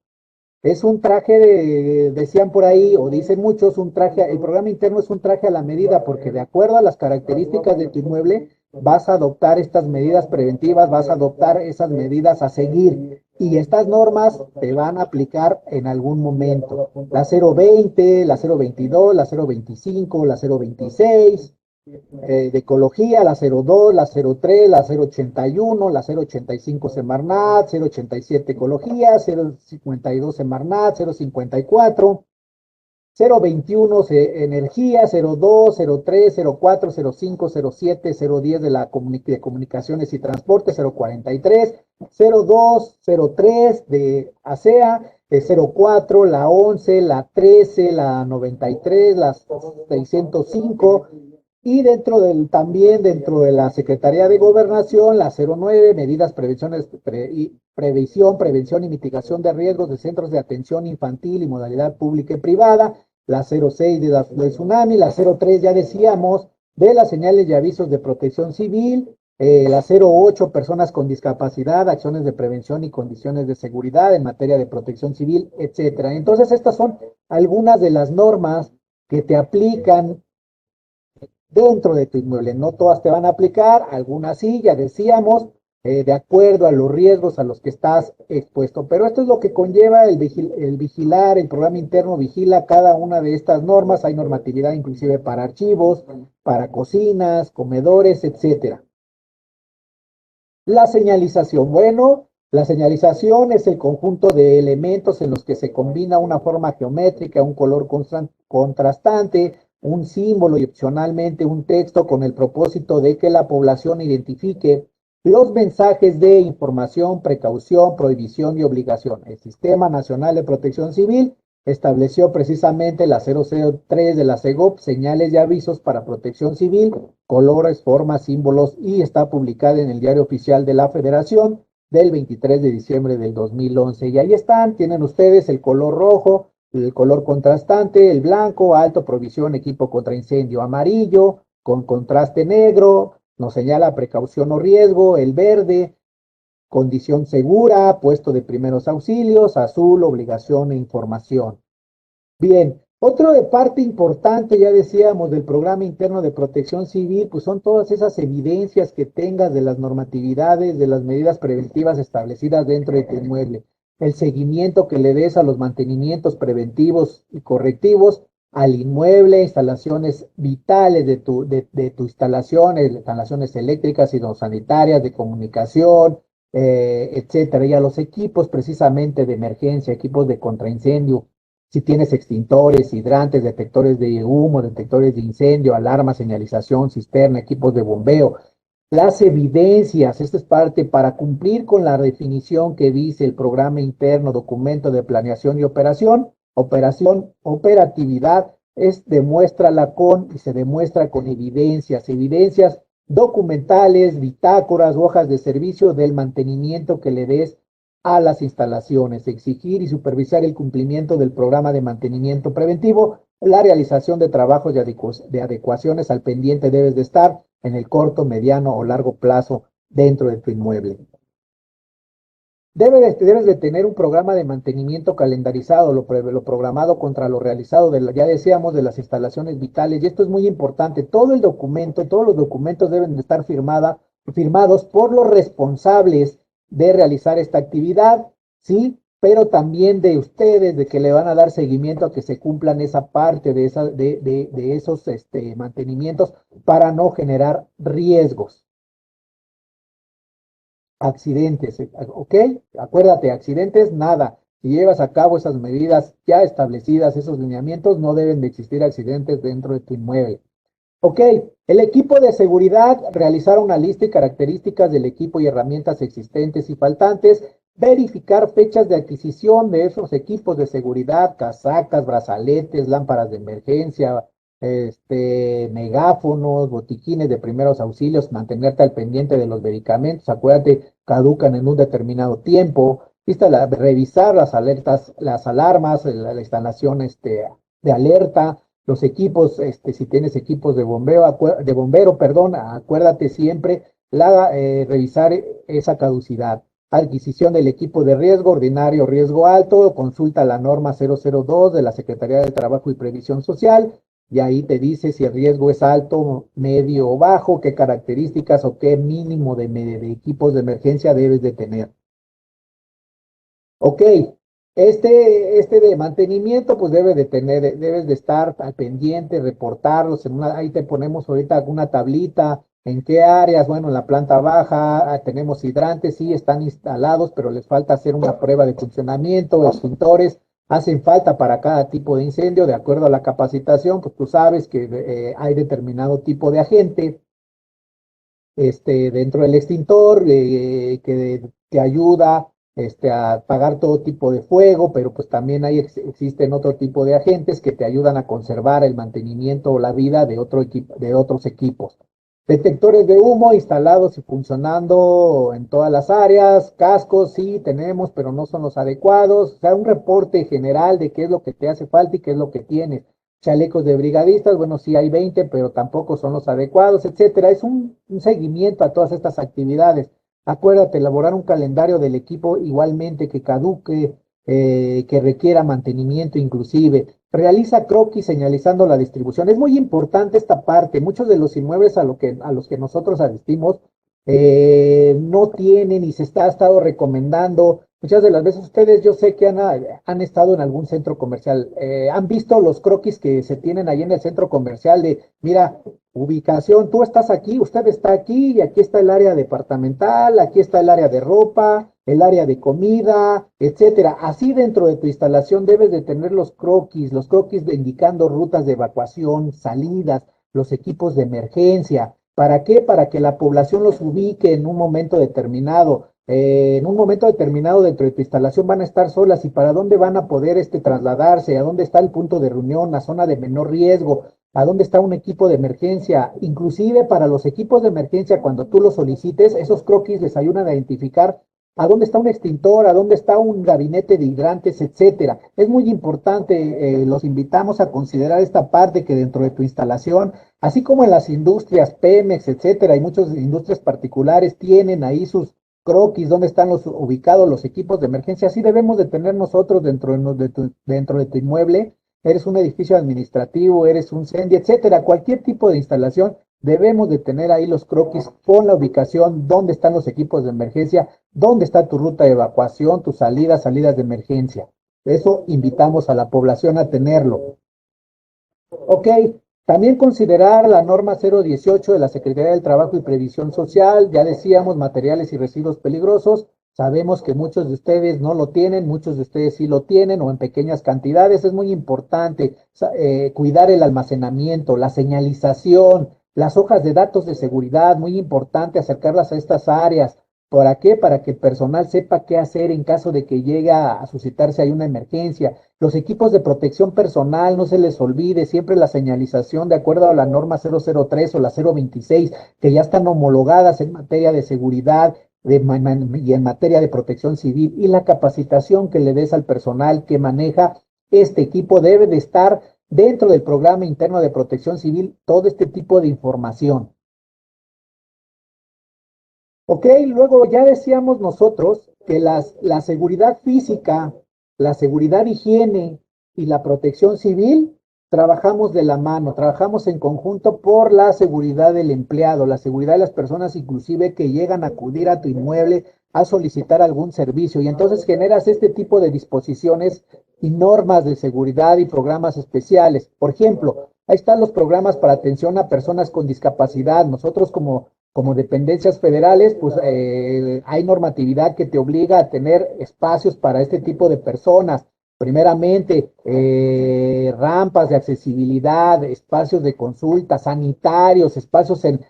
Es un traje, decían por ahí, o dicen muchos, el programa interno es un traje a la medida, porque de acuerdo a las características de tu inmueble, vas a adoptar estas medidas preventivas, vas a adoptar esas medidas a seguir, y estas normas te van a aplicar en algún momento. La 020, la 022, la 025, la 026, de ecología, la 02, la 03, la 081, la 085 Semarnat, 087 ecología, 052 Semarnat, 054, 021 energía, 02, 03, 04, 05, 07, 010 de comunicaciones y transporte, 043, 02, 03 de ASEA, 04, la 11, la 13, la 93, la 605, y también dentro de la Secretaría de Gobernación, la 09, medidas, prevención y mitigación de riesgos de centros de atención infantil y modalidad pública y privada, la 06 del tsunami, la 03, ya decíamos, de las señales y avisos de protección civil, la 08, personas con discapacidad, acciones de prevención y condiciones de seguridad en materia de protección civil, etcétera. Entonces, estas son algunas de las normas que te aplican dentro de tu inmueble. No todas te van a aplicar, algunas sí, ya decíamos, de acuerdo a los riesgos a los que estás expuesto. Pero esto es lo que conlleva el vigilar, el programa interno vigila cada una de estas normas. Hay normatividad inclusive para archivos, para cocinas, comedores, etcétera. La señalización. Bueno, la señalización es el conjunto de elementos en los que se combina una forma geométrica, un color contrastante, un símbolo y opcionalmente un texto con el propósito de que la población identifique los mensajes de información, precaución, prohibición y obligación. El Sistema Nacional de Protección Civil estableció precisamente la 003 de la SEGOP, señales y avisos para protección civil, colores, formas, símbolos, y está publicada en el Diario Oficial de la Federación del 23 de diciembre del 2011. Y ahí están, tienen ustedes el color rojo, el color contrastante, el blanco, alto, provisión, equipo contra incendio, amarillo, con contraste negro, nos señala precaución o riesgo, el verde, condición segura, puesto de primeros auxilios, azul, obligación e información. Bien, otro de parte importante, ya decíamos, del programa interno de protección civil, pues son todas esas evidencias que tengas de las normatividades, de las medidas preventivas establecidas dentro de tu inmueble. El seguimiento que le des a los mantenimientos preventivos y correctivos al inmueble, instalaciones vitales de tu instalaciones eléctricas, hidrosanitarias, de comunicación, etcétera, y a los equipos precisamente de emergencia, equipos de contraincendio, si tienes extintores, hidrantes, detectores de humo, detectores de incendio, alarma, señalización, cisterna, equipos de bombeo. Las evidencias, esta es parte para cumplir con la definición que dice el programa interno, documento de planeación y operatividad, demuéstrala y se demuestra con evidencias documentales, bitácoras, hojas de servicio del mantenimiento que le des a las instalaciones, exigir y supervisar el cumplimiento del programa de mantenimiento preventivo, la realización de trabajos de adecuaciones al pendiente debes de estar en el corto, mediano o largo plazo dentro de tu inmueble. Debes de tener un programa de mantenimiento calendarizado, lo programado contra lo realizado, ya decíamos, de las instalaciones vitales, y esto es muy importante. Todo el documento, todos los documentos deben de estar firmados por los responsables de realizar esta actividad, ¿sí? Pero también de ustedes, de que le van a dar seguimiento a que se cumplan esa parte de esos mantenimientos para no generar riesgos. Accidentes, ¿ok? Acuérdate, accidentes, nada. Si llevas a cabo esas medidas ya establecidas, esos lineamientos, no deben de existir accidentes dentro de tu inmueble. Ok, el equipo de seguridad, realizar una lista y características del equipo y herramientas existentes y faltantes, verificar fechas de adquisición de esos equipos de seguridad, casacas, brazaletes, lámparas de emergencia, megáfonos, botiquines de primeros auxilios, mantenerte al pendiente de los medicamentos, acuérdate, caducan en un determinado tiempo, revisar las alertas, las alarmas, la instalación de alerta, los equipos, si tienes equipos de bombero, perdón, acuérdate siempre revisar esa caducidad. Adquisición del equipo de riesgo, ordinario, riesgo alto, consulta la norma 002 de la Secretaría del Trabajo y Previsión Social, y ahí te dice si el riesgo es alto, medio o bajo, qué características o qué mínimo de equipos de emergencia debes de tener. Ok, de mantenimiento, pues debes de estar al pendiente, reportarlos, ahí te ponemos ahorita una tablita, en qué áreas, bueno, en la planta baja, tenemos hidrantes, sí, están instalados, pero les falta hacer una prueba de funcionamiento, extintores, hacen falta para cada tipo de incendio, de acuerdo a la capacitación, pues tú sabes que hay determinado tipo de agente, dentro del extintor, que te ayuda a apagar todo tipo de fuego, pero pues también existen otro tipo de agentes que te ayudan a conservar el mantenimiento o la vida de otros equipos. Detectores de humo instalados y funcionando en todas las áreas, cascos sí tenemos, pero no son los adecuados, o sea, un reporte general de qué es lo que te hace falta y qué es lo que tienes. Chalecos de brigadistas, bueno, sí hay 20, pero tampoco son los adecuados, etcétera. Es un seguimiento a todas estas actividades. Acuérdate, elaborar un calendario del equipo igualmente que caduque, que requiera mantenimiento inclusive. Realiza croquis señalizando la distribución. Es muy importante esta parte. Muchos de los inmuebles a los que nosotros asistimos no tienen y ha estado recomendando. Muchas de las veces ustedes, yo sé que han estado en algún centro comercial, han visto los croquis que se tienen ahí en el centro comercial de, mira, ubicación, tú estás aquí, usted está aquí y aquí está el área departamental, aquí está el área de ropa, el área de comida, etcétera. Así dentro de tu instalación debes de tener los croquis indicando rutas de evacuación, salidas, los equipos de emergencia. ¿Para qué? Para que la población los ubique en un momento determinado. En un momento determinado dentro de tu instalación van a estar solas y para dónde van a poder trasladarse, a dónde está el punto de reunión, la zona de menor riesgo, a dónde está un equipo de emergencia. Inclusive para los equipos de emergencia, cuando tú los solicites, esos croquis les ayudan a identificar a dónde está un extintor, a dónde está un gabinete de hidrantes, etcétera. Es muy importante, los invitamos a considerar esta parte que dentro de tu instalación, así como en las industrias, Pemex, etcétera, y muchas industrias particulares tienen ahí sus croquis, dónde están ubicados los equipos de emergencia. Así debemos de tener nosotros dentro de tu inmueble. Eres un edificio administrativo, eres un CENDI, etcétera, cualquier tipo de instalación, debemos de tener ahí los croquis con la ubicación, dónde están los equipos de emergencia, dónde está tu ruta de evacuación, tus salidas de emergencia. Eso invitamos a la población a tenerlo. Ok, también considerar la norma 018 de la Secretaría del Trabajo y Previsión Social, ya decíamos, materiales y residuos peligrosos. Sabemos que muchos de ustedes no lo tienen, muchos de ustedes sí lo tienen o en pequeñas cantidades. Es muy importante cuidar el almacenamiento, la señalización, las hojas de datos de seguridad, muy importante acercarlas a estas áreas. ¿Para qué? Para que el personal sepa qué hacer en caso de que llegue a suscitarse ahí una emergencia. Los equipos de protección personal, no se les olvide siempre la señalización de acuerdo a la norma 003 o la 026, que ya están homologadas en materia de seguridad y en materia de protección civil, y la capacitación que le des al personal que maneja este equipo debe de estar dentro del programa interno de protección civil, todo este tipo de información. Ok, luego ya decíamos nosotros que la seguridad física, la seguridad higiene y la protección civil trabajamos de la mano, trabajamos en conjunto por la seguridad del empleado, la seguridad de las personas inclusive que llegan a acudir a tu inmueble a solicitar algún servicio y entonces generas este tipo de disposiciones y normas de seguridad y programas especiales. Por ejemplo, ahí están los programas para atención a personas con discapacidad. Nosotros como dependencias federales, pues hay normatividad que te obliga a tener espacios para este tipo de personas. Primeramente, rampas de accesibilidad, espacios de consulta, sanitarios, espacios en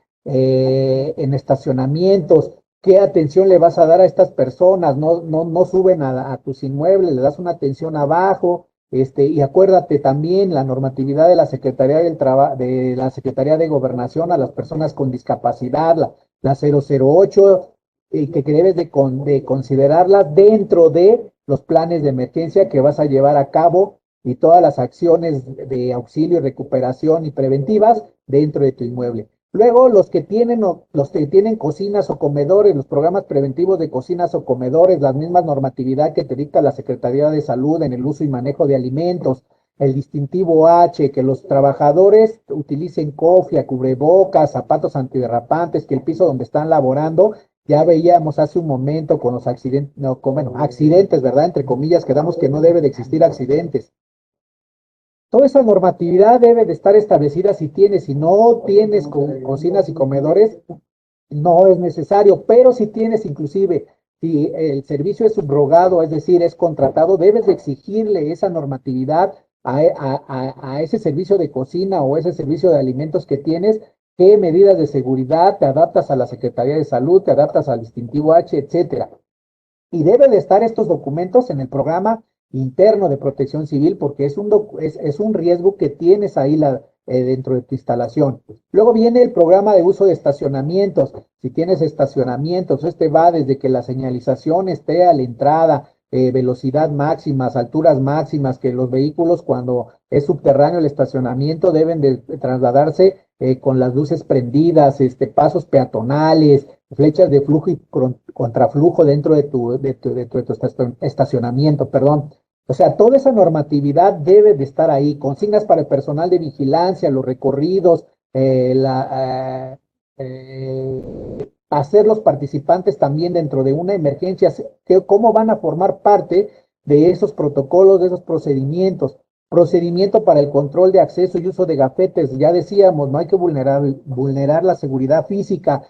estacionamientos. ¿Qué atención le vas a dar a estas personas? No suben a tus inmuebles, le das una atención abajo. Y acuérdate también la normatividad de la Secretaría de la Secretaría de Gobernación a las personas con discapacidad, la 008, que debes de considerarla dentro de los planes de emergencia que vas a llevar a cabo y todas las acciones de auxilio y recuperación y preventivas dentro de tu inmueble. Luego, los que tienen cocinas o comedores, los programas preventivos de cocinas o comedores, la misma normatividad que te dicta la Secretaría de Salud en el uso y manejo de alimentos, el distintivo H, que los trabajadores utilicen cofia, cubrebocas, zapatos antiderrapantes, que el piso donde están laborando, ya veíamos hace un momento con los accidentes, no, bueno, accidentes, ¿verdad? Entre comillas, quedamos que no debe de existir accidentes. Toda esa normatividad debe de estar establecida si no tienes cocinas y comedores, no es necesario, pero si tienes inclusive, si el servicio es subrogado, es decir, es contratado, debes de exigirle esa normatividad a ese servicio de cocina o ese servicio de alimentos que tienes, qué medidas de seguridad, te adaptas a la Secretaría de Salud, te adaptas al distintivo H, etcétera. Y deben de estar estos documentos en el programa interno de protección civil porque es un riesgo que tienes ahí dentro de tu instalación. Luego viene el programa de uso de estacionamientos. Si tienes estacionamientos, este va desde que la señalización esté a la entrada, velocidad máximas, alturas máximas, que los vehículos cuando es subterráneo el estacionamiento deben de trasladarse con las luces prendidas, pasos peatonales, flechas de flujo y contraflujo dentro de tu estacionamiento, perdón. O sea, toda esa normatividad debe de estar ahí, consignas para el personal de vigilancia, los recorridos, hacer los participantes también dentro de una emergencia, cómo van a formar parte de esos protocolos, de esos procedimientos. Procedimiento para el control de acceso y uso de gafetes, ya decíamos, no hay que vulnerar la seguridad física,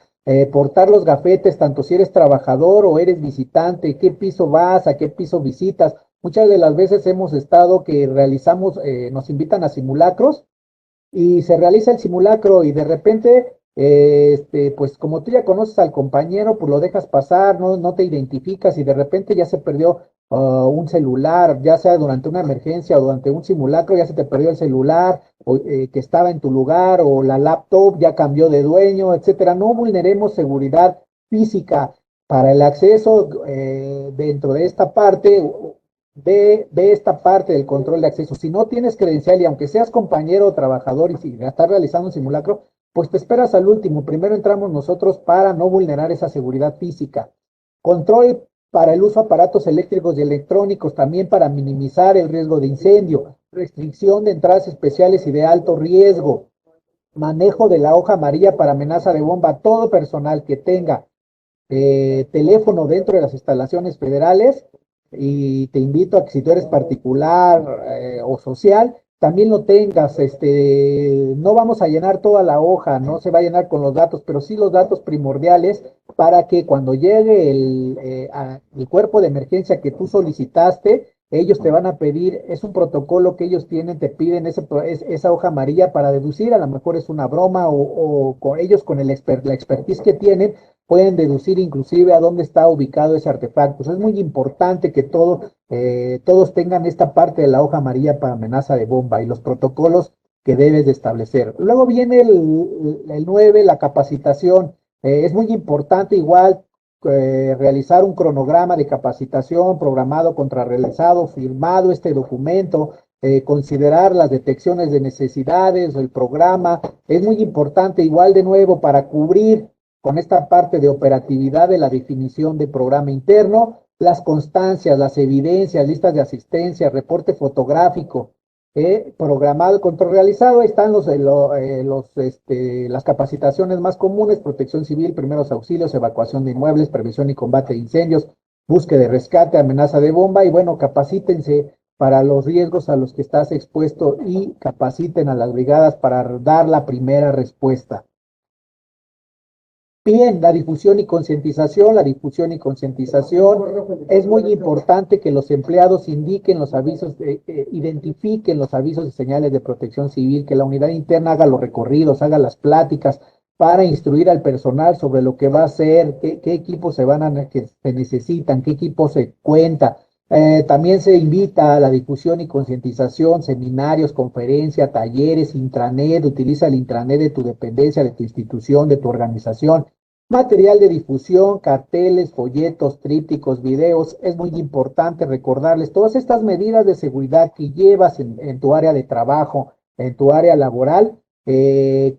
portar los gafetes, tanto si eres trabajador o eres visitante, qué piso vas, a qué piso visitas. Muchas de las veces hemos estado que realizamos, nos invitan a simulacros y se realiza el simulacro y de repente, pues como tú ya conoces al compañero, pues lo dejas pasar, no te identificas y de repente ya se perdió un celular, ya sea durante una emergencia o durante un simulacro, ya se te perdió el celular que estaba en tu lugar o la laptop ya cambió de dueño, etcétera. No vulneremos seguridad física para el acceso dentro de esta parte. Ve esta parte del control de acceso. Si no tienes credencial y aunque seas compañero o trabajador y si estás realizando un simulacro, pues te esperas al último. Primero entramos nosotros para no vulnerar esa seguridad física. Control para el uso de aparatos eléctricos y electrónicos, también para minimizar el riesgo de incendio. Restricción de entradas especiales y de alto riesgo. Manejo de la hoja amarilla para amenaza de bomba. Todo personal que tenga teléfono dentro de las instalaciones federales, y te invito a que si tú eres particular o social, también lo tengas, no vamos a llenar toda la hoja, no se va a llenar con los datos, pero sí los datos primordiales para que cuando llegue el cuerpo de emergencia que tú solicitaste, ellos te van a pedir, es un protocolo que ellos tienen, te piden esa hoja amarilla para deducir, a lo mejor es una broma o con ellos con la expertise que tienen, pueden deducir inclusive a dónde está ubicado ese artefacto. Es muy importante que todos tengan esta parte de la hoja amarilla para amenaza de bomba y los protocolos que debes de establecer. Luego viene el 9, la capacitación. Es muy importante igual realizar un cronograma de capacitación programado, contrarrealizado, firmado este documento, considerar las detecciones de necesidades, el programa. Es muy importante igual de nuevo para cubrir con esta parte de operatividad de la definición de programa interno, las constancias, las evidencias, listas de asistencia, reporte fotográfico, programado, control realizado. Ahí están las capacitaciones más comunes: protección civil, primeros auxilios, evacuación de inmuebles, prevención y combate de incendios, búsqueda de rescate, amenaza de bomba. Y bueno, capacítense para los riesgos a los que estás expuesto y capaciten a las brigadas para dar la primera respuesta. Bien, la difusión y concientización. Es muy importante que los empleados indiquen los avisos, identifiquen los avisos y señales de protección civil, que la unidad interna haga los recorridos, haga las pláticas para instruir al personal sobre lo que va a hacer, qué equipos que se necesitan, qué equipos se cuenta. También se invita a la difusión y concientización, seminarios, conferencias, talleres, intranet. Utiliza el intranet de tu dependencia, de tu institución, de tu organización. Material de difusión, carteles, folletos, trípticos, videos. Es muy importante recordarles todas estas medidas de seguridad que llevas en tu área de trabajo, en tu área laboral.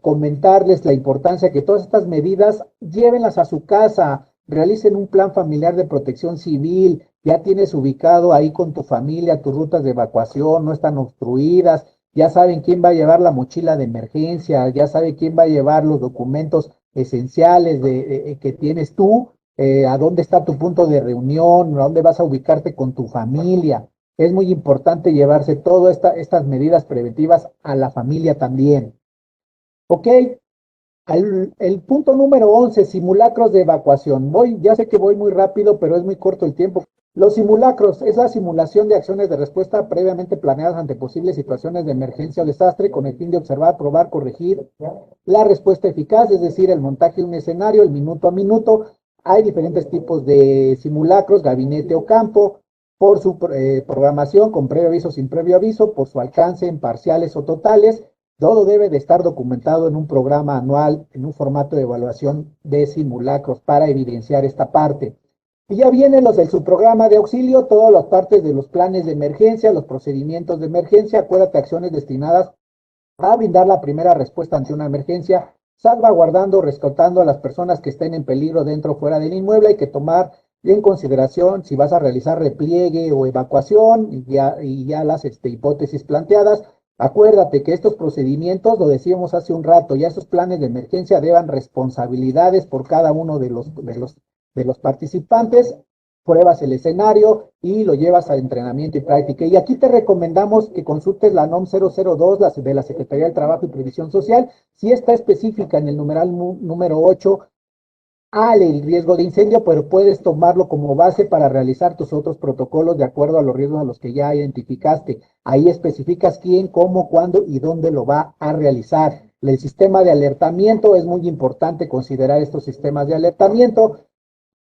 Comentarles la importancia que todas estas medidas llévenlas a su casa, realicen un plan familiar de protección civil. Ya tienes ubicado ahí con tu familia tus rutas de evacuación, no están obstruidas, ya saben quién va a llevar la mochila de emergencia, ya sabe quién va a llevar los documentos esenciales que tienes tú, a dónde está tu punto de reunión, a dónde vas a ubicarte con tu familia. Es muy importante llevarse todas estas medidas preventivas a la familia también. Ok. El punto número 11, simulacros de evacuación. Ya sé que voy muy rápido, pero es muy corto el tiempo. Los simulacros es la simulación de acciones de respuesta previamente planeadas ante posibles situaciones de emergencia o desastre, con el fin de observar, probar, corregir la respuesta eficaz, es decir, el montaje de un escenario, el minuto a minuto. Hay diferentes tipos de simulacros: gabinete o campo, por su programación, con previo aviso, sin previo aviso, por su alcance, en parciales o totales. Todo debe de estar documentado en un programa anual, en un formato de evaluación de simulacros, para evidenciar esta parte. Y ya vienen los del subprograma de auxilio, todas las partes de los planes de emergencia, los procedimientos de emergencia. Acuérdate, acciones destinadas a brindar la primera respuesta ante una emergencia, salvaguardando, rescatando a las personas que estén en peligro dentro o fuera del inmueble. Hay que tomar en consideración si vas a realizar repliegue o evacuación, y ya las hipótesis planteadas. Acuérdate que estos procedimientos, lo decíamos hace un rato, ya esos planes de emergencia deban responsabilidades por cada uno de los participantes. Pruebas el escenario y lo llevas a entrenamiento y práctica. Y aquí te recomendamos que consultes la NOM 002 de la Secretaría del Trabajo y Previsión Social. Si está específica en el numeral número 8 al el riesgo de incendio, pero puedes tomarlo como base para realizar tus otros protocolos de acuerdo a los riesgos a los que ya identificaste. Ahí especificas quién, cómo, cuándo y dónde lo va a realizar. El sistema de alertamiento, es muy importante considerar estos sistemas de alertamiento.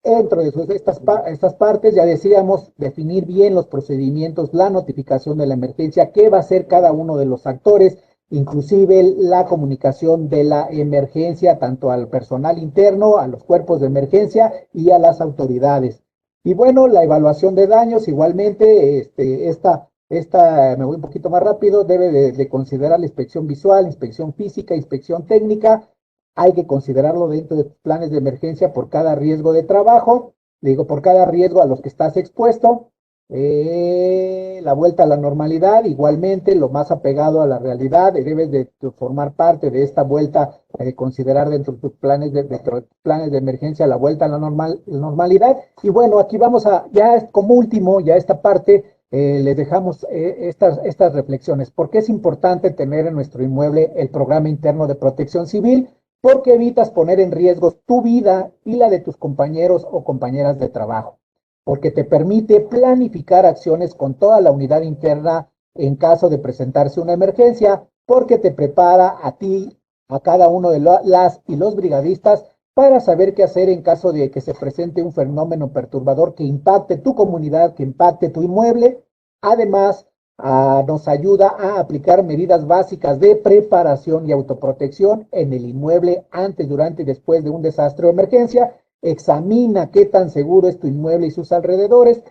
Dentro de estas partes, ya decíamos, definir bien los procedimientos, la notificación de la emergencia, qué va a hacer cada uno de los actores, inclusive la comunicación de la emergencia, tanto al personal interno, a los cuerpos de emergencia y a las autoridades. Y bueno, la evaluación de daños, igualmente, me voy un poquito más rápido, debe de considerar la inspección visual, inspección física, inspección técnica. Hay que considerarlo dentro de tus planes de emergencia por cada riesgo de trabajo, por cada riesgo a los que estás expuesto. La vuelta a la normalidad, igualmente, lo más apegado a la realidad, debes de formar parte de esta vuelta, considerar dentro de tus planes de emergencia la vuelta a la normalidad. Y bueno, aquí vamos ya como último, ya esta parte, les dejamos estas reflexiones. ¿Por qué es importante tener en nuestro inmueble el programa interno de protección civil? Porque evitas poner en riesgo tu vida y la de tus compañeros o compañeras de trabajo. Porque te permite planificar acciones con toda la unidad interna en caso de presentarse una emergencia, porque te prepara a ti, a cada uno de las y los brigadistas, para saber qué hacer en caso de que se presente un fenómeno perturbador que impacte tu comunidad, que impacte tu inmueble. Además, nos ayuda a aplicar medidas básicas de preparación y autoprotección en el inmueble antes, durante y después de un desastre o emergencia. Examina qué tan seguro es tu inmueble y sus alrededores.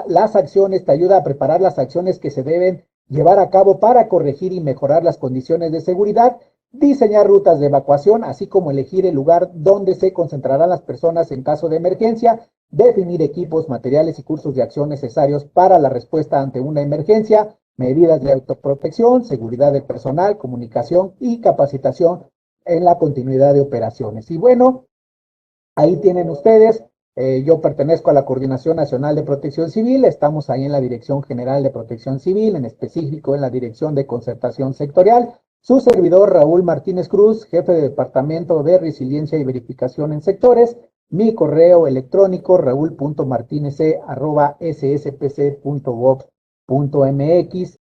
Las acciones, te ayuda a preparar las acciones que se deben llevar a cabo para corregir y mejorar las condiciones de seguridad. diseñar rutas de evacuación, así como elegir el lugar donde se concentrarán las personas en caso de emergencia, definir equipos, materiales y cursos de acción necesarios para la respuesta ante una emergencia, medidas de autoprotección, seguridad del personal, comunicación y capacitación en la continuidad de operaciones. Y bueno, ahí tienen ustedes, yo pertenezco a la Coordinación Nacional de Protección Civil, estamos ahí en la Dirección General de Protección Civil, en específico en la Dirección de Concertación Sectorial. Su servidor Raúl Martínez Cruz, jefe de Departamento de Resiliencia y Verificación en Sectores. Mi correo electrónico raul.martinez@sspc.gov.mx.